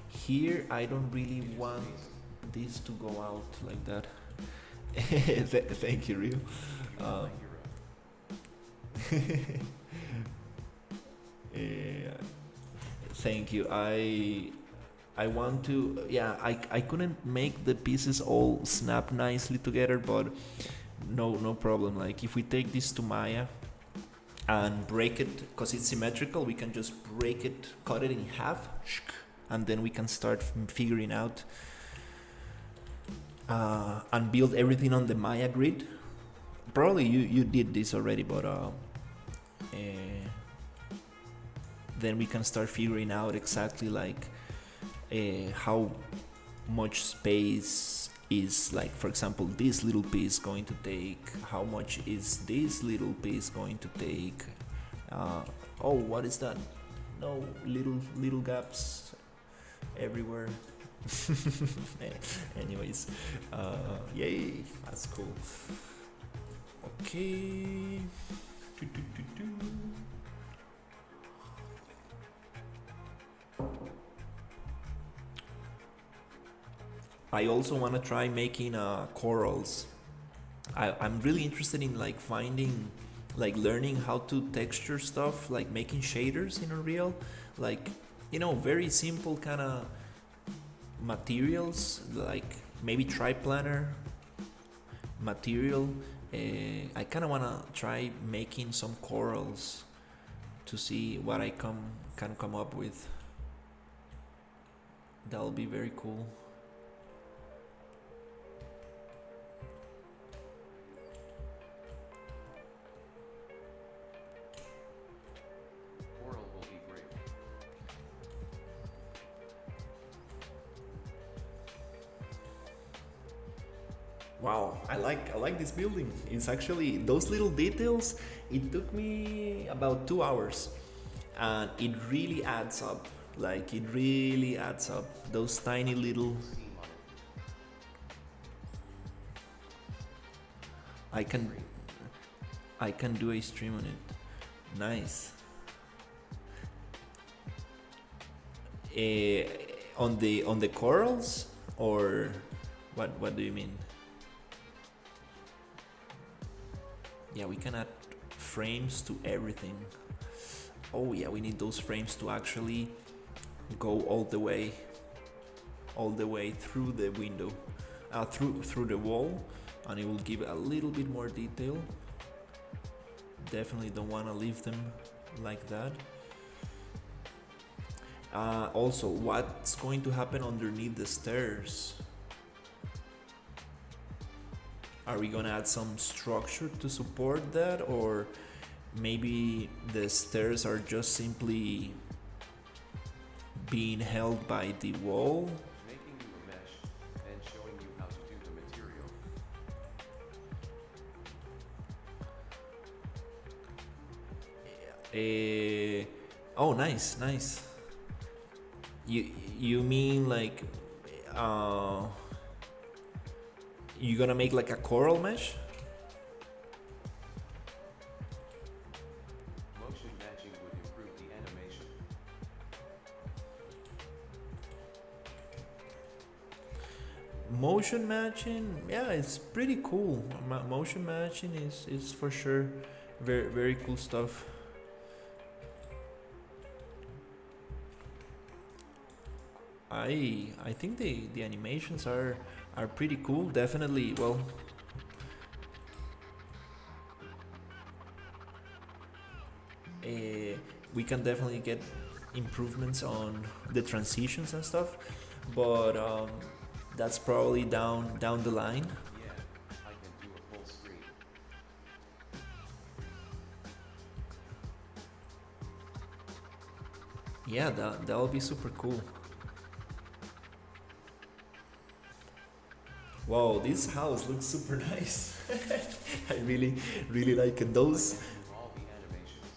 S1: Here I don't really want this to go out like that. Thank you, Ryu. Yeah, thank you. I want to, yeah, I couldn't make the pieces all snap nicely together, but no problem. Like if we take this to Maya and break it, because it's symmetrical, we can just break it, cut it in half, and then we can start figuring out and build everything on the Maya grid. Probably you did this already, but then we can start figuring out exactly like how much space is, like, for example, this little piece going to take, how much is this little piece going to take. Oh, what is that? No, little gaps everywhere. Anyways, yay, that's cool. Okay. I also want to try making corals. I'm really interested in like finding, like learning how to texture stuff, like making shaders in Unreal, like, you know, very simple kind of materials, like maybe triplanar material. I kind of want to try making some corals to see what I can come up with. That'll be very cool.
S2: Coral will be great.
S1: Wow, I like this building. It's actually those little details. It took me about 2 hours, and it really adds up. Like it really adds up. Those tiny little.
S2: Steam on it.
S1: I can
S2: Great.
S1: I can do a stream on it. Nice. Eh, on the corals, or what do you mean? Yeah, we can add frames to everything. Oh yeah, we need those frames to actually go all the way through the window, through the wall, and it will give a little bit more detail. Definitely don't want to leave them like that. Also, what's going to happen underneath the stairs? Are we gonna add some structure to support that, or maybe the stairs are just simply being held by the wall?
S2: Making you a mesh, and showing you how to do the material.
S1: Oh, nice. You mean like uh, you gonna make like a coral mesh?
S2: Motion matching would improve the animation.
S1: Motion matching, yeah, it's pretty cool. Motion matching is for sure very cool stuff. I think the animations are pretty cool. Definitely, well, we can definitely get improvements on the transitions and stuff, but that's probably down the line.
S2: Yeah, I can do a full screen.
S1: Yeah, that'll be super cool. Wow, this house looks super nice. I really like it.
S2: I
S1: Those.
S2: can do all the animations.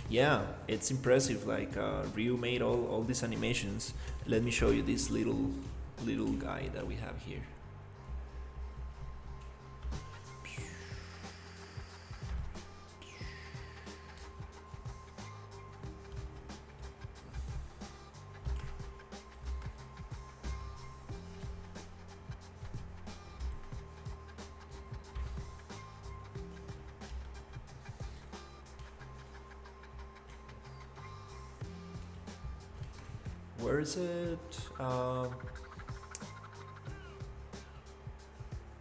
S1: Yeah, it's impressive. Like Ryu made all these animations. Let me show you this little guy that we have here. Where is it?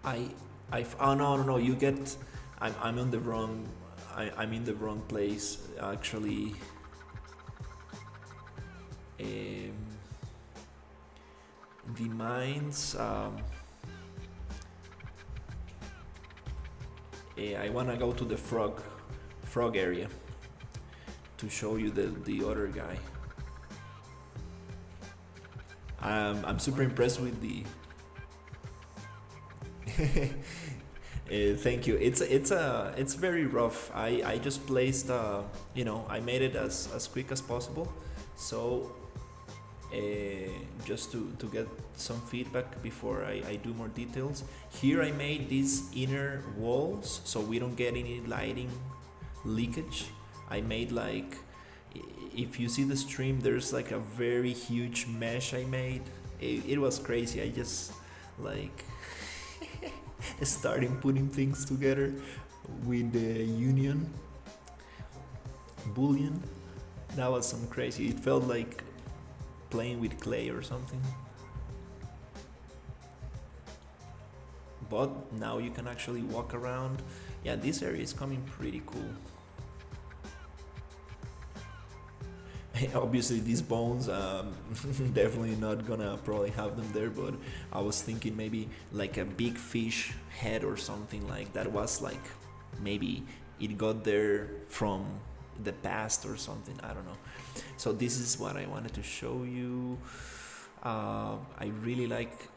S1: I oh no, you get. I'm on the wrong. I'm in the wrong place actually. Um, the mines. I wanna go to the frog area to show you the other guy. I'm super impressed with the. Thank you. It's very rough. I just placed I made it as quick as possible, so just to get some feedback before I do more details. Here I made these inner walls so we don't get any lighting leakage. I made like, if you see the stream, there's like a very huge mesh I made. It was crazy. I just like starting putting things together with the union boolean. That was some crazy. It felt like playing with clay or something. But now you can actually walk around. Yeah, this area is coming pretty cool. Obviously these bones, definitely not gonna probably have them there, but I was thinking maybe like a big fish head or something like that. Was like, maybe it got there from the past or something, I don't know. So this is what I wanted to show you. I really like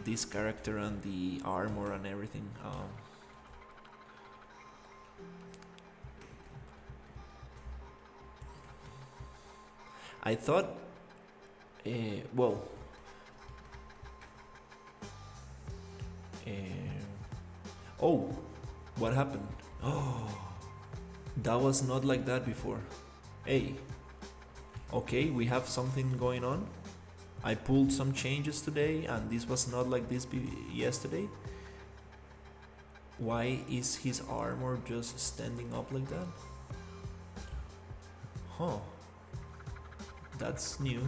S1: this character and the armor and everything. I thought, well, uh, oh, what happened? Oh, that was not like that before. Hey, okay, we have something going on. I pulled some changes today, and this was not like this yesterday. Why is his armor just standing up like that? Huh, that's new.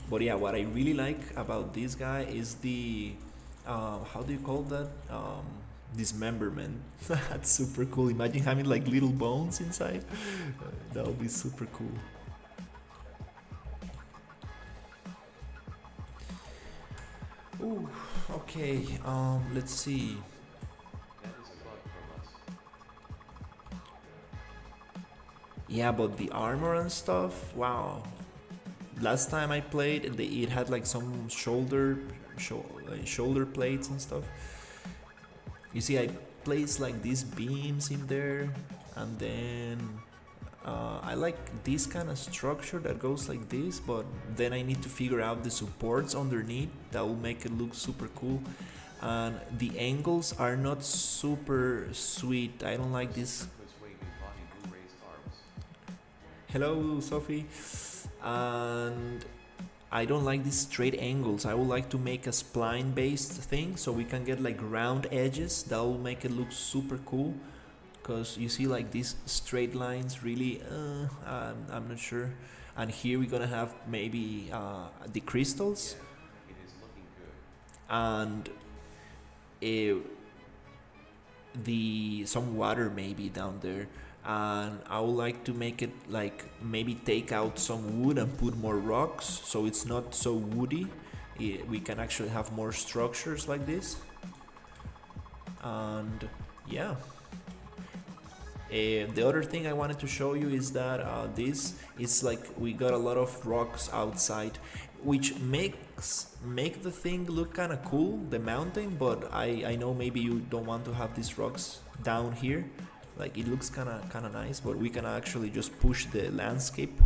S1: But yeah, what I really like about this guy is the how do you call that? Dismemberment. That's super cool. Imagine having like little bones inside. That would be super cool. Ooh, okay. Let's see.
S2: That is a bug from us.
S1: Yeah, but the armor and stuff. Wow. Last time I played, it had like some shoulder plates and stuff. You see, I place like these beams in there, and then I like this kind of structure that goes like this, but then I need to figure out the supports underneath that will make it look super cool. And the angles are not super sweet. I don't like this. Hello, Sophie. And I don't like these straight angles. I would like to make a spline based thing so we can get like round edges. That will make it look super cool. Because you see like these straight lines really, I'm not sure. And here we're gonna have maybe the crystals.
S2: Yeah, it is looking good.
S1: And some water maybe down there. And I would like to make it like maybe take out some wood and put more rocks so it's not so woody. We can actually have more structures like this. And yeah. The other thing I wanted to show you is that this is like we got a lot of rocks outside, which make the thing look kind of cool, the mountain. But I know maybe you don't want to have these rocks down here. Like it looks kind of nice, but we can actually just push the landscape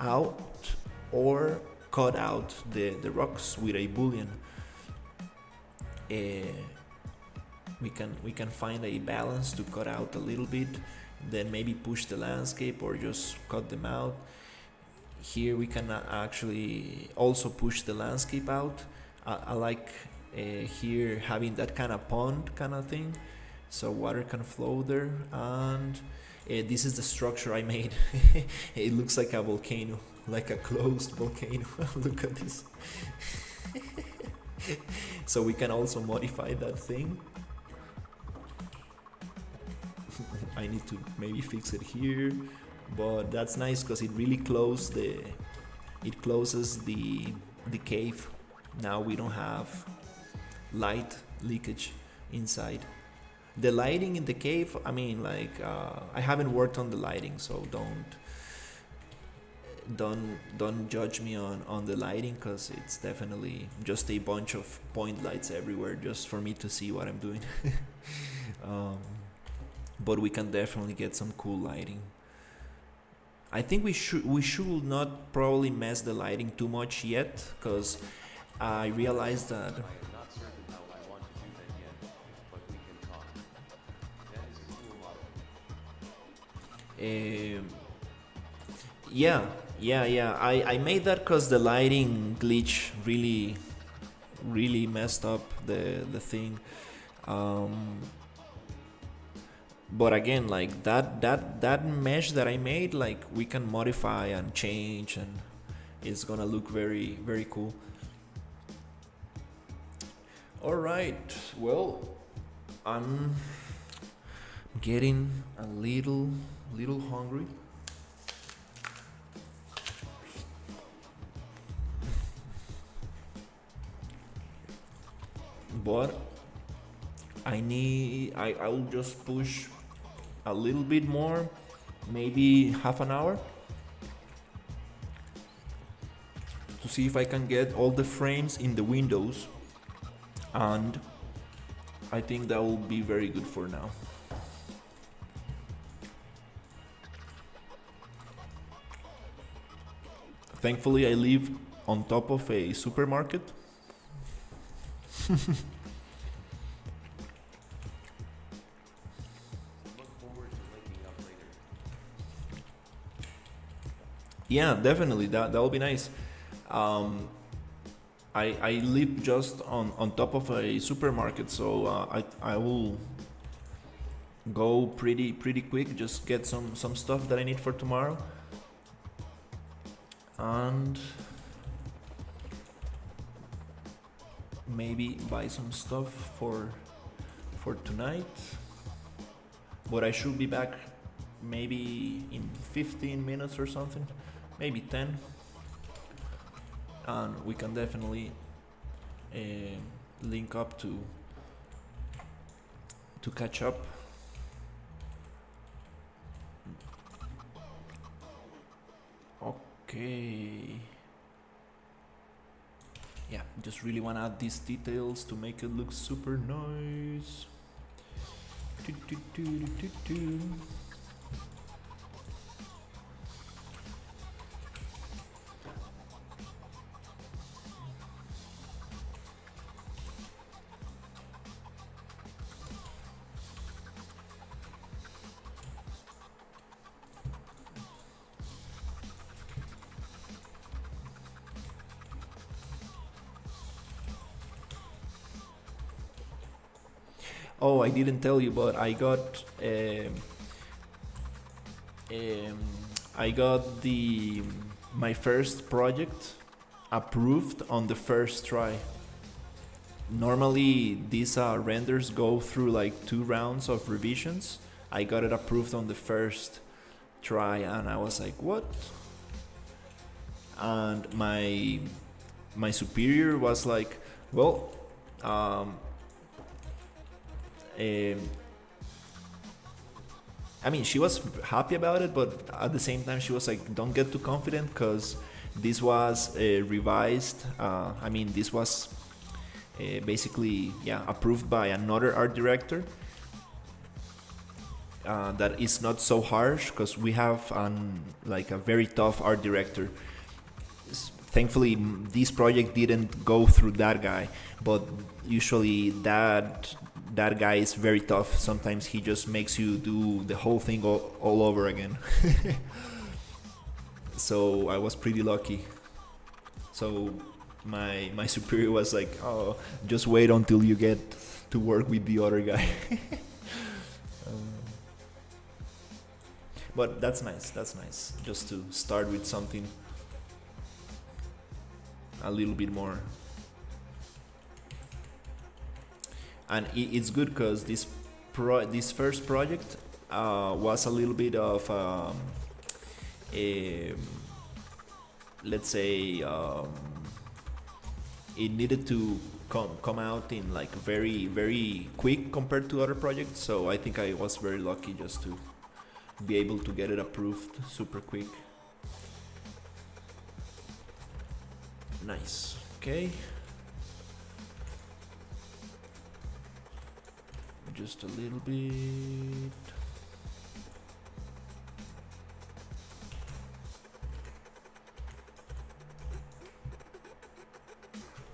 S1: out or cut out the rocks with a boolean. We can find a balance to cut out a little bit, then maybe push the landscape or just cut them out. Here we can actually also push the landscape out. I like here having that kind of pond kind of thing, so water can flow there. And this is the structure I made. It looks like a volcano, like a closed volcano. Look at this. So we can also modify that thing. I need to maybe fix it here, but that's nice because it really closes the cave. Now we don't have light leakage inside. The lighting in the cave, I mean, like I haven't worked on the lighting, so don't judge me on the lighting, because it's definitely just a bunch of point lights everywhere just for me to see what I'm doing. But we can definitely get some cool lighting. I think we should not probably mess the lighting too much yet, because I realized that
S2: I am not certain how I want to do that yet, but we can talk. That is a cool model.
S1: Yeah. I made that because the lighting glitch really messed up the thing. But again, like that mesh that I made, like we can modify and change, and it's gonna look very very cool. All right, well, I'm getting a little hungry. But I'll just push a little bit more, maybe half an hour, to see if I can get all the frames in the windows, and I think that will be very good for now. Thankfully, I live on top of a supermarket.
S2: Look forward to linking up later.
S1: Yeah, definitely. That will be nice. I live just on top of a supermarket, so I will go pretty quick. Just get some stuff that I need for tomorrow, and maybe buy some stuff for tonight. But I should be back maybe in 15 minutes or something, maybe 10, and we can definitely link up to catch up. Okay. Yeah, just really want to add these details to make it look super nice. Oh, I didn't tell you, but I got my first project approved on the first try. Normally, these renders go through like 2 rounds of revisions. I got it approved on the first try, and I was like, what? And my superior was like, well, I mean, she was happy about it, but at the same time, she was like, don't get too confident, because this was revised. I mean, this was basically, yeah, approved by another art director. That is not so harsh, because we have like a very tough art director. Thankfully, this project didn't go through that guy, but usually that guy is very tough. Sometimes he just makes you do the whole thing all over again. So I was pretty lucky. So my superior was like, oh, just wait until you get to work with the other guy. But that's nice, just to start with something a little bit more. And it's good because this first project was a little bit of let's say it needed to come out in like very quick compared to other projects, so I think I was very lucky just to be able to get it approved super quick. Nice. Okay. Just a little bit.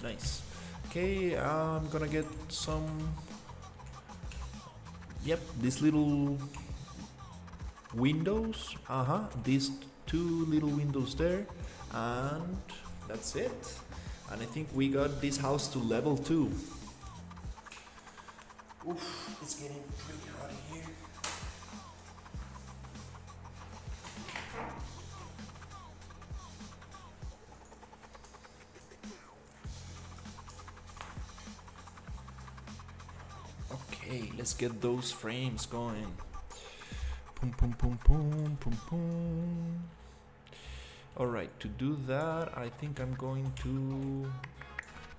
S1: Nice. Okay, I'm gonna get some. Yep, these little windows. These 2 little windows there, and that's it. And I think we got this house to level 2. Oof, it's getting pretty hot in here. Okay, let's get those frames going. Boom, boom, boom, boom, boom, boom. Alright, to do that, I think I'm going to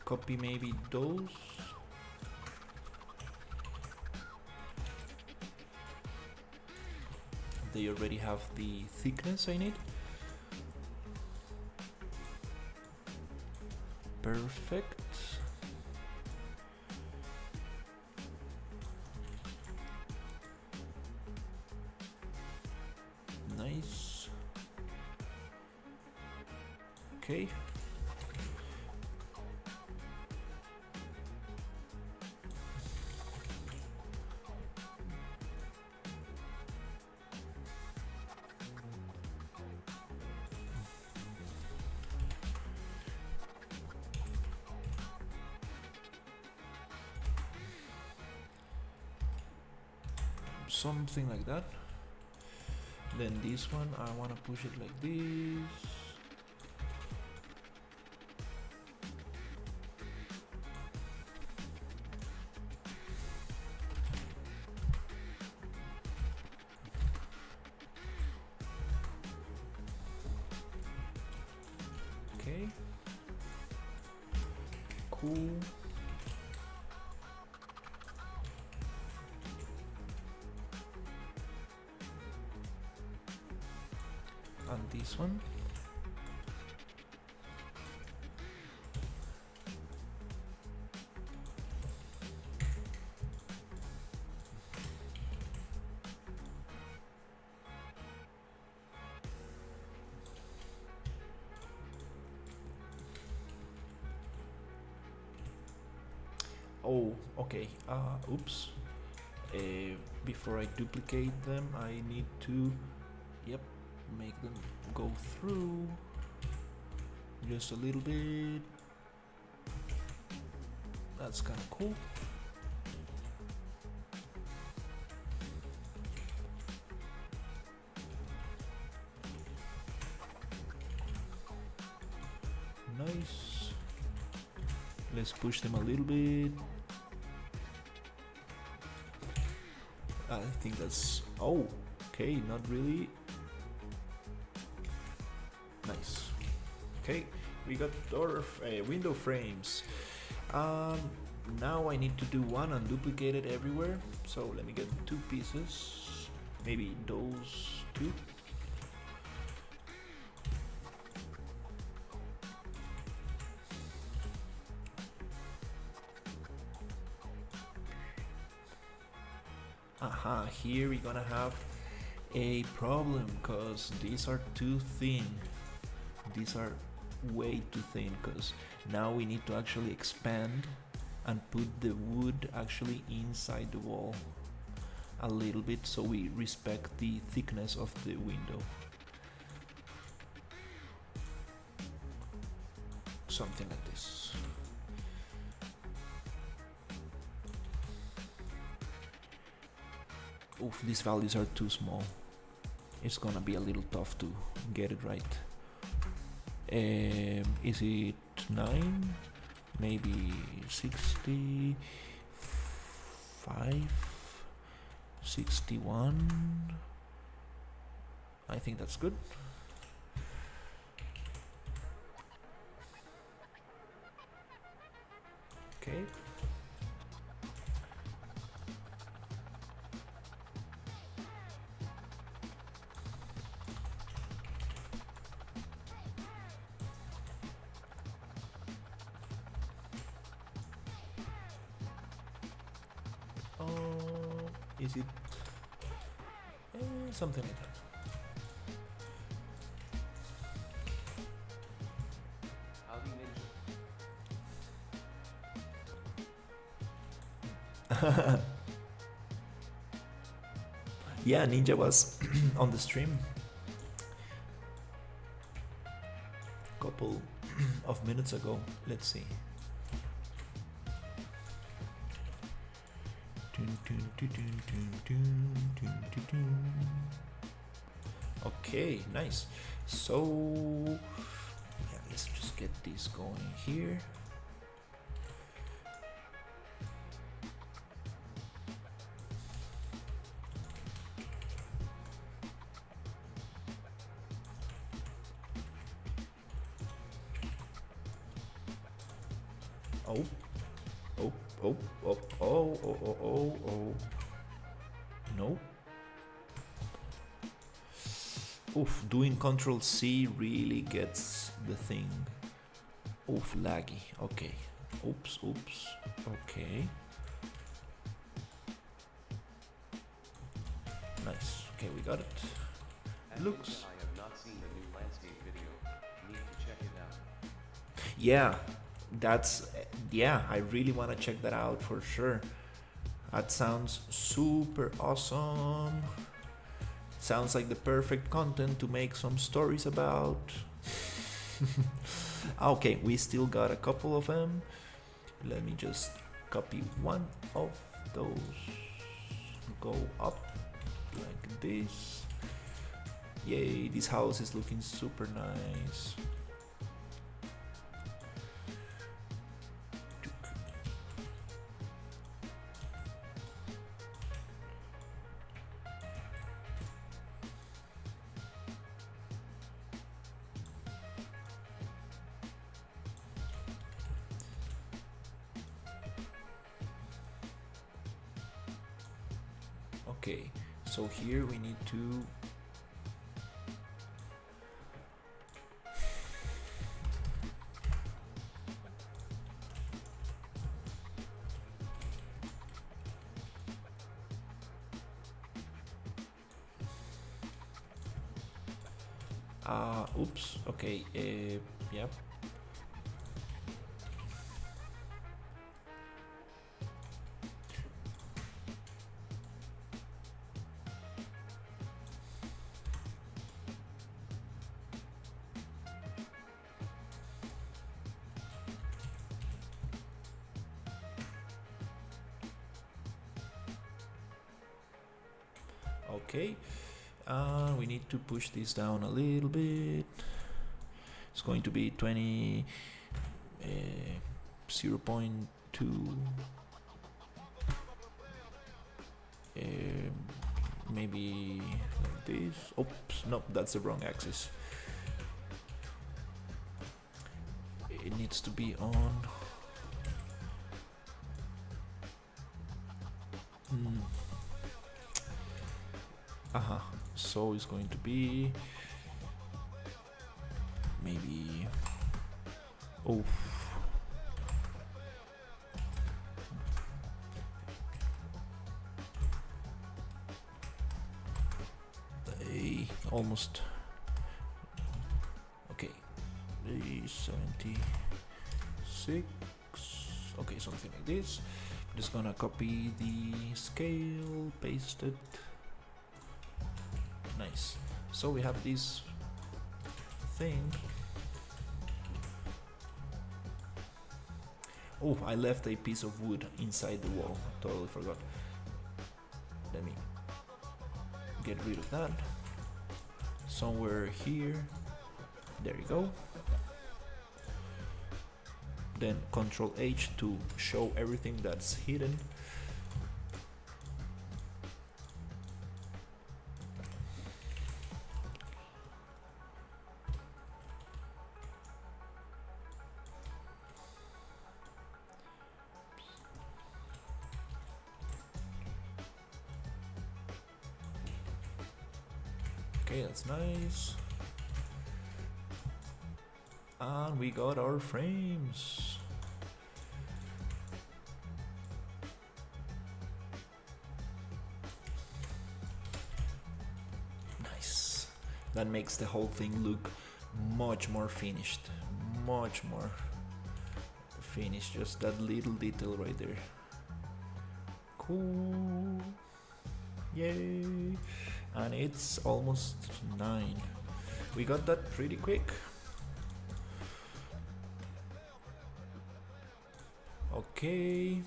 S1: copy maybe those. they already have the thickness I need. Perfect. Nice. Okay. Something like that. Then this one, I want to push it like this. Okay. Cool. And this one. Oh, okay. Oops. Before I duplicate them, I need to, yep, make them go through just a little bit. That's kind of cool. Nice. Let's push them a little bit. I think that's, oh, okay, not really. Nice. Okay, we got our window frames. Now I need to do one and duplicate it everywhere. So let me get 2 pieces, maybe those 2. Aha, here we're gonna have a problem because these are too thin. These are way too thin because now we need to actually expand and put the wood actually inside the wall a little bit so we respect the thickness of the window. Something like this. Oof, these values are too small. It's gonna be a little tough to get it right. Is it 9? Maybe 65? 61? I think that's good. Okay. Is it something like that? Yeah, Ninja was on the stream a couple of minutes ago. Let's see. Okay, nice. So yeah, let's just get this going here. Oh, oh, oh, oh, oh, oh, oh, oh, oh. No. Oof, doing Control C really gets the thing. Oof, laggy. Okay. Oops. Okay. Nice. Okay, we got it. Looks.
S2: I have not seen the new landscape video. Need to check it out.
S1: Yeah, yeah, I really want to check that out for sure. That sounds super awesome. Sounds like the perfect content to make some stories about. Okay, we still got a couple of them. Let me just copy one of those. Go up like this. Yay, this house is looking super nice. Okay, so here we need to oops, okay, yep. Okay, we need to push this down a little bit. It's going to be 20, 0.2, maybe like this. Oops, no, that's the wrong axis. It needs to be on. So it's going to be maybe almost okay, 76, okay, something like this. I'm just gonna copy the scale, paste it. Nice. So we have this thing. Oh, I left a piece of wood inside the wall. Totally forgot. Let me get rid of that. Somewhere here. There you go. Then Control H to show everything that's hidden. Okay, that's nice. And we got our frames. Nice. That makes the whole thing look much more finished. Much more finished. Just that little detail right there. Cool. Yay. And it's almost 9. We got that pretty quick. Okay.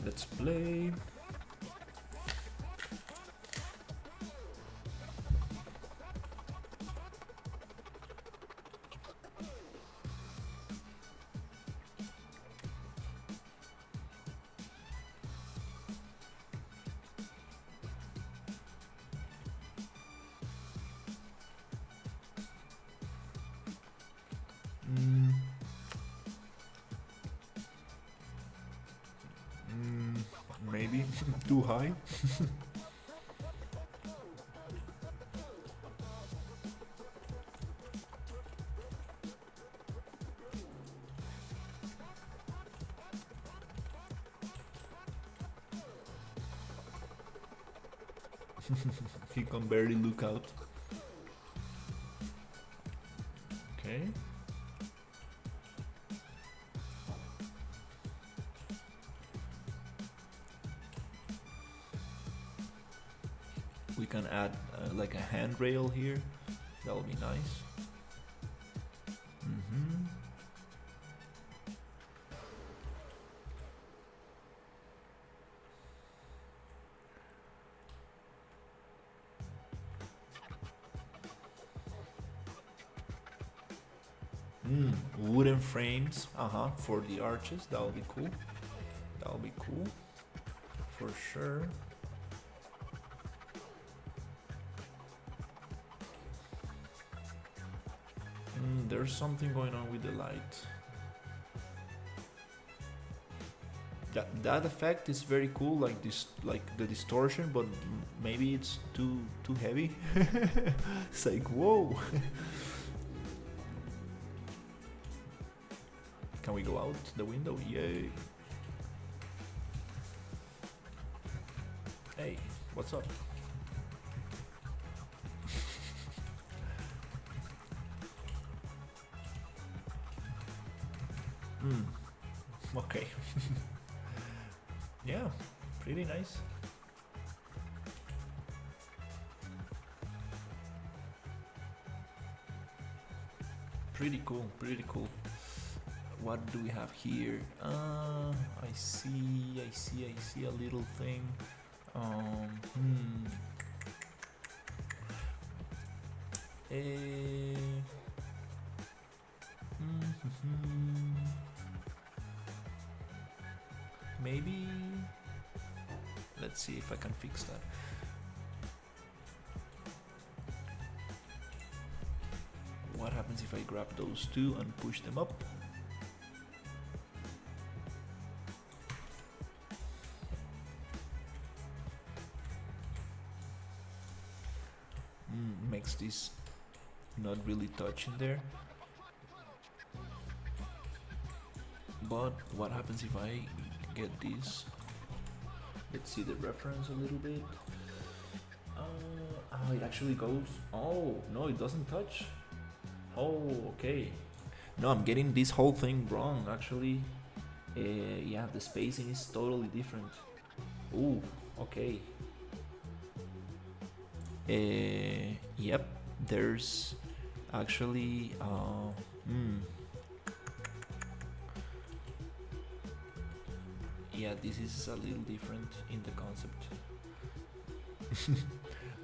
S1: Let's play. Maybe. too high. He can barely look out. Okay. We can add like a handrail here. That'll be nice. Wooden frames, for the arches. That'll be cool. That'll be cool, for sure. There's something going on with the light. That effect is very cool, like this, like the distortion, but maybe it's too heavy. It's like, whoa. Can we go out the window? Yay. Hey, what's up? Okay. Yeah, pretty nice. Pretty cool, pretty cool. What do we have here? I see a little thing. Maybe. Let's see if I can fix that. What happens if I grab those two and push them up? Makes this not really touch in there. But what happens if I get this? Let's see the reference a little bit. Oh, it actually goes. Oh, no, it doesn't touch. Oh, okay. No, I'm getting this whole thing wrong, actually. Yeah, the spacing is totally different. Ooh, okay. Yep, there's actually yeah, this is a little different in the concept.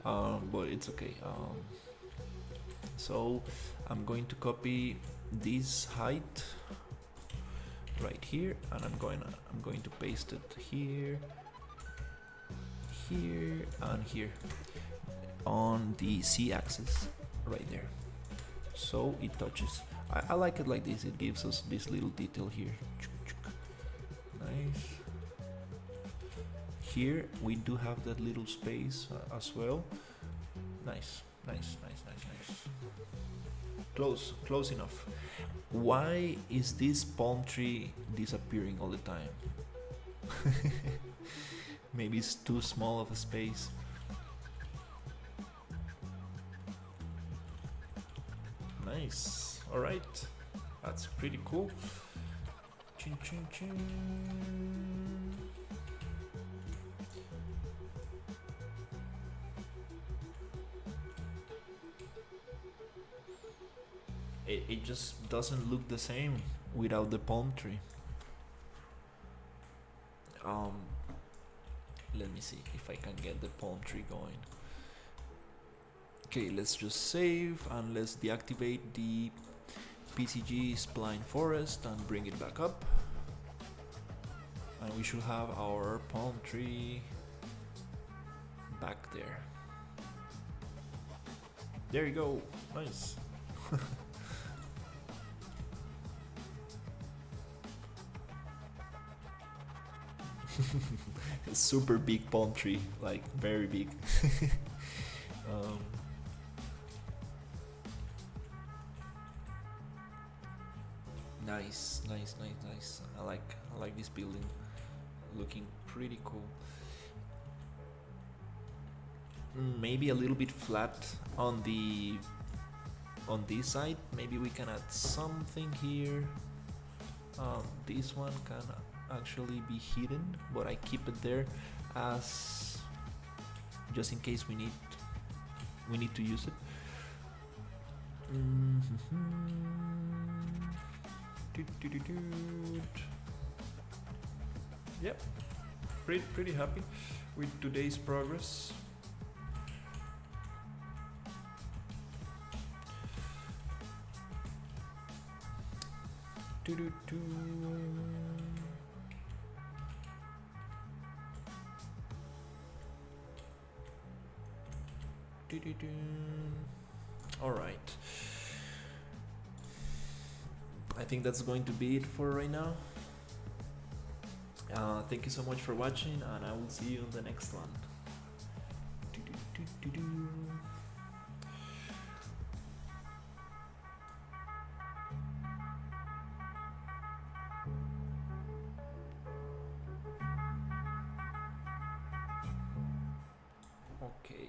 S1: But it's okay. So I'm going to copy this height right here, and I'm going to paste it here, and here on the Z-axis right there, so it touches. I like it like this. It gives us this little detail here. Nice. Here we do have that little space as well. Nice. Close enough. Why is this palm tree disappearing all the time? Maybe it's too small of a space. Nice. All right, that's pretty cool. Chin, chin, chin. It just doesn't look the same without the palm tree. Let me see if I can get the palm tree going. Okay, let's just save and let's deactivate the PCG spline forest and bring it back up. And we should have our palm tree back there. There you go. Nice. A super big palm tree, like very big. um, nice, nice, nice, nice. I like this building, looking pretty cool. Maybe a little bit flat on the on this side. Maybe we can add something here. This one can actually be hidden, but I keep it there as just in case we need to use it. Yep, pretty happy with today's progress. All right. I think that's going to be it for right now. Thank you so much for watching, and I will see you in the next one. Okay.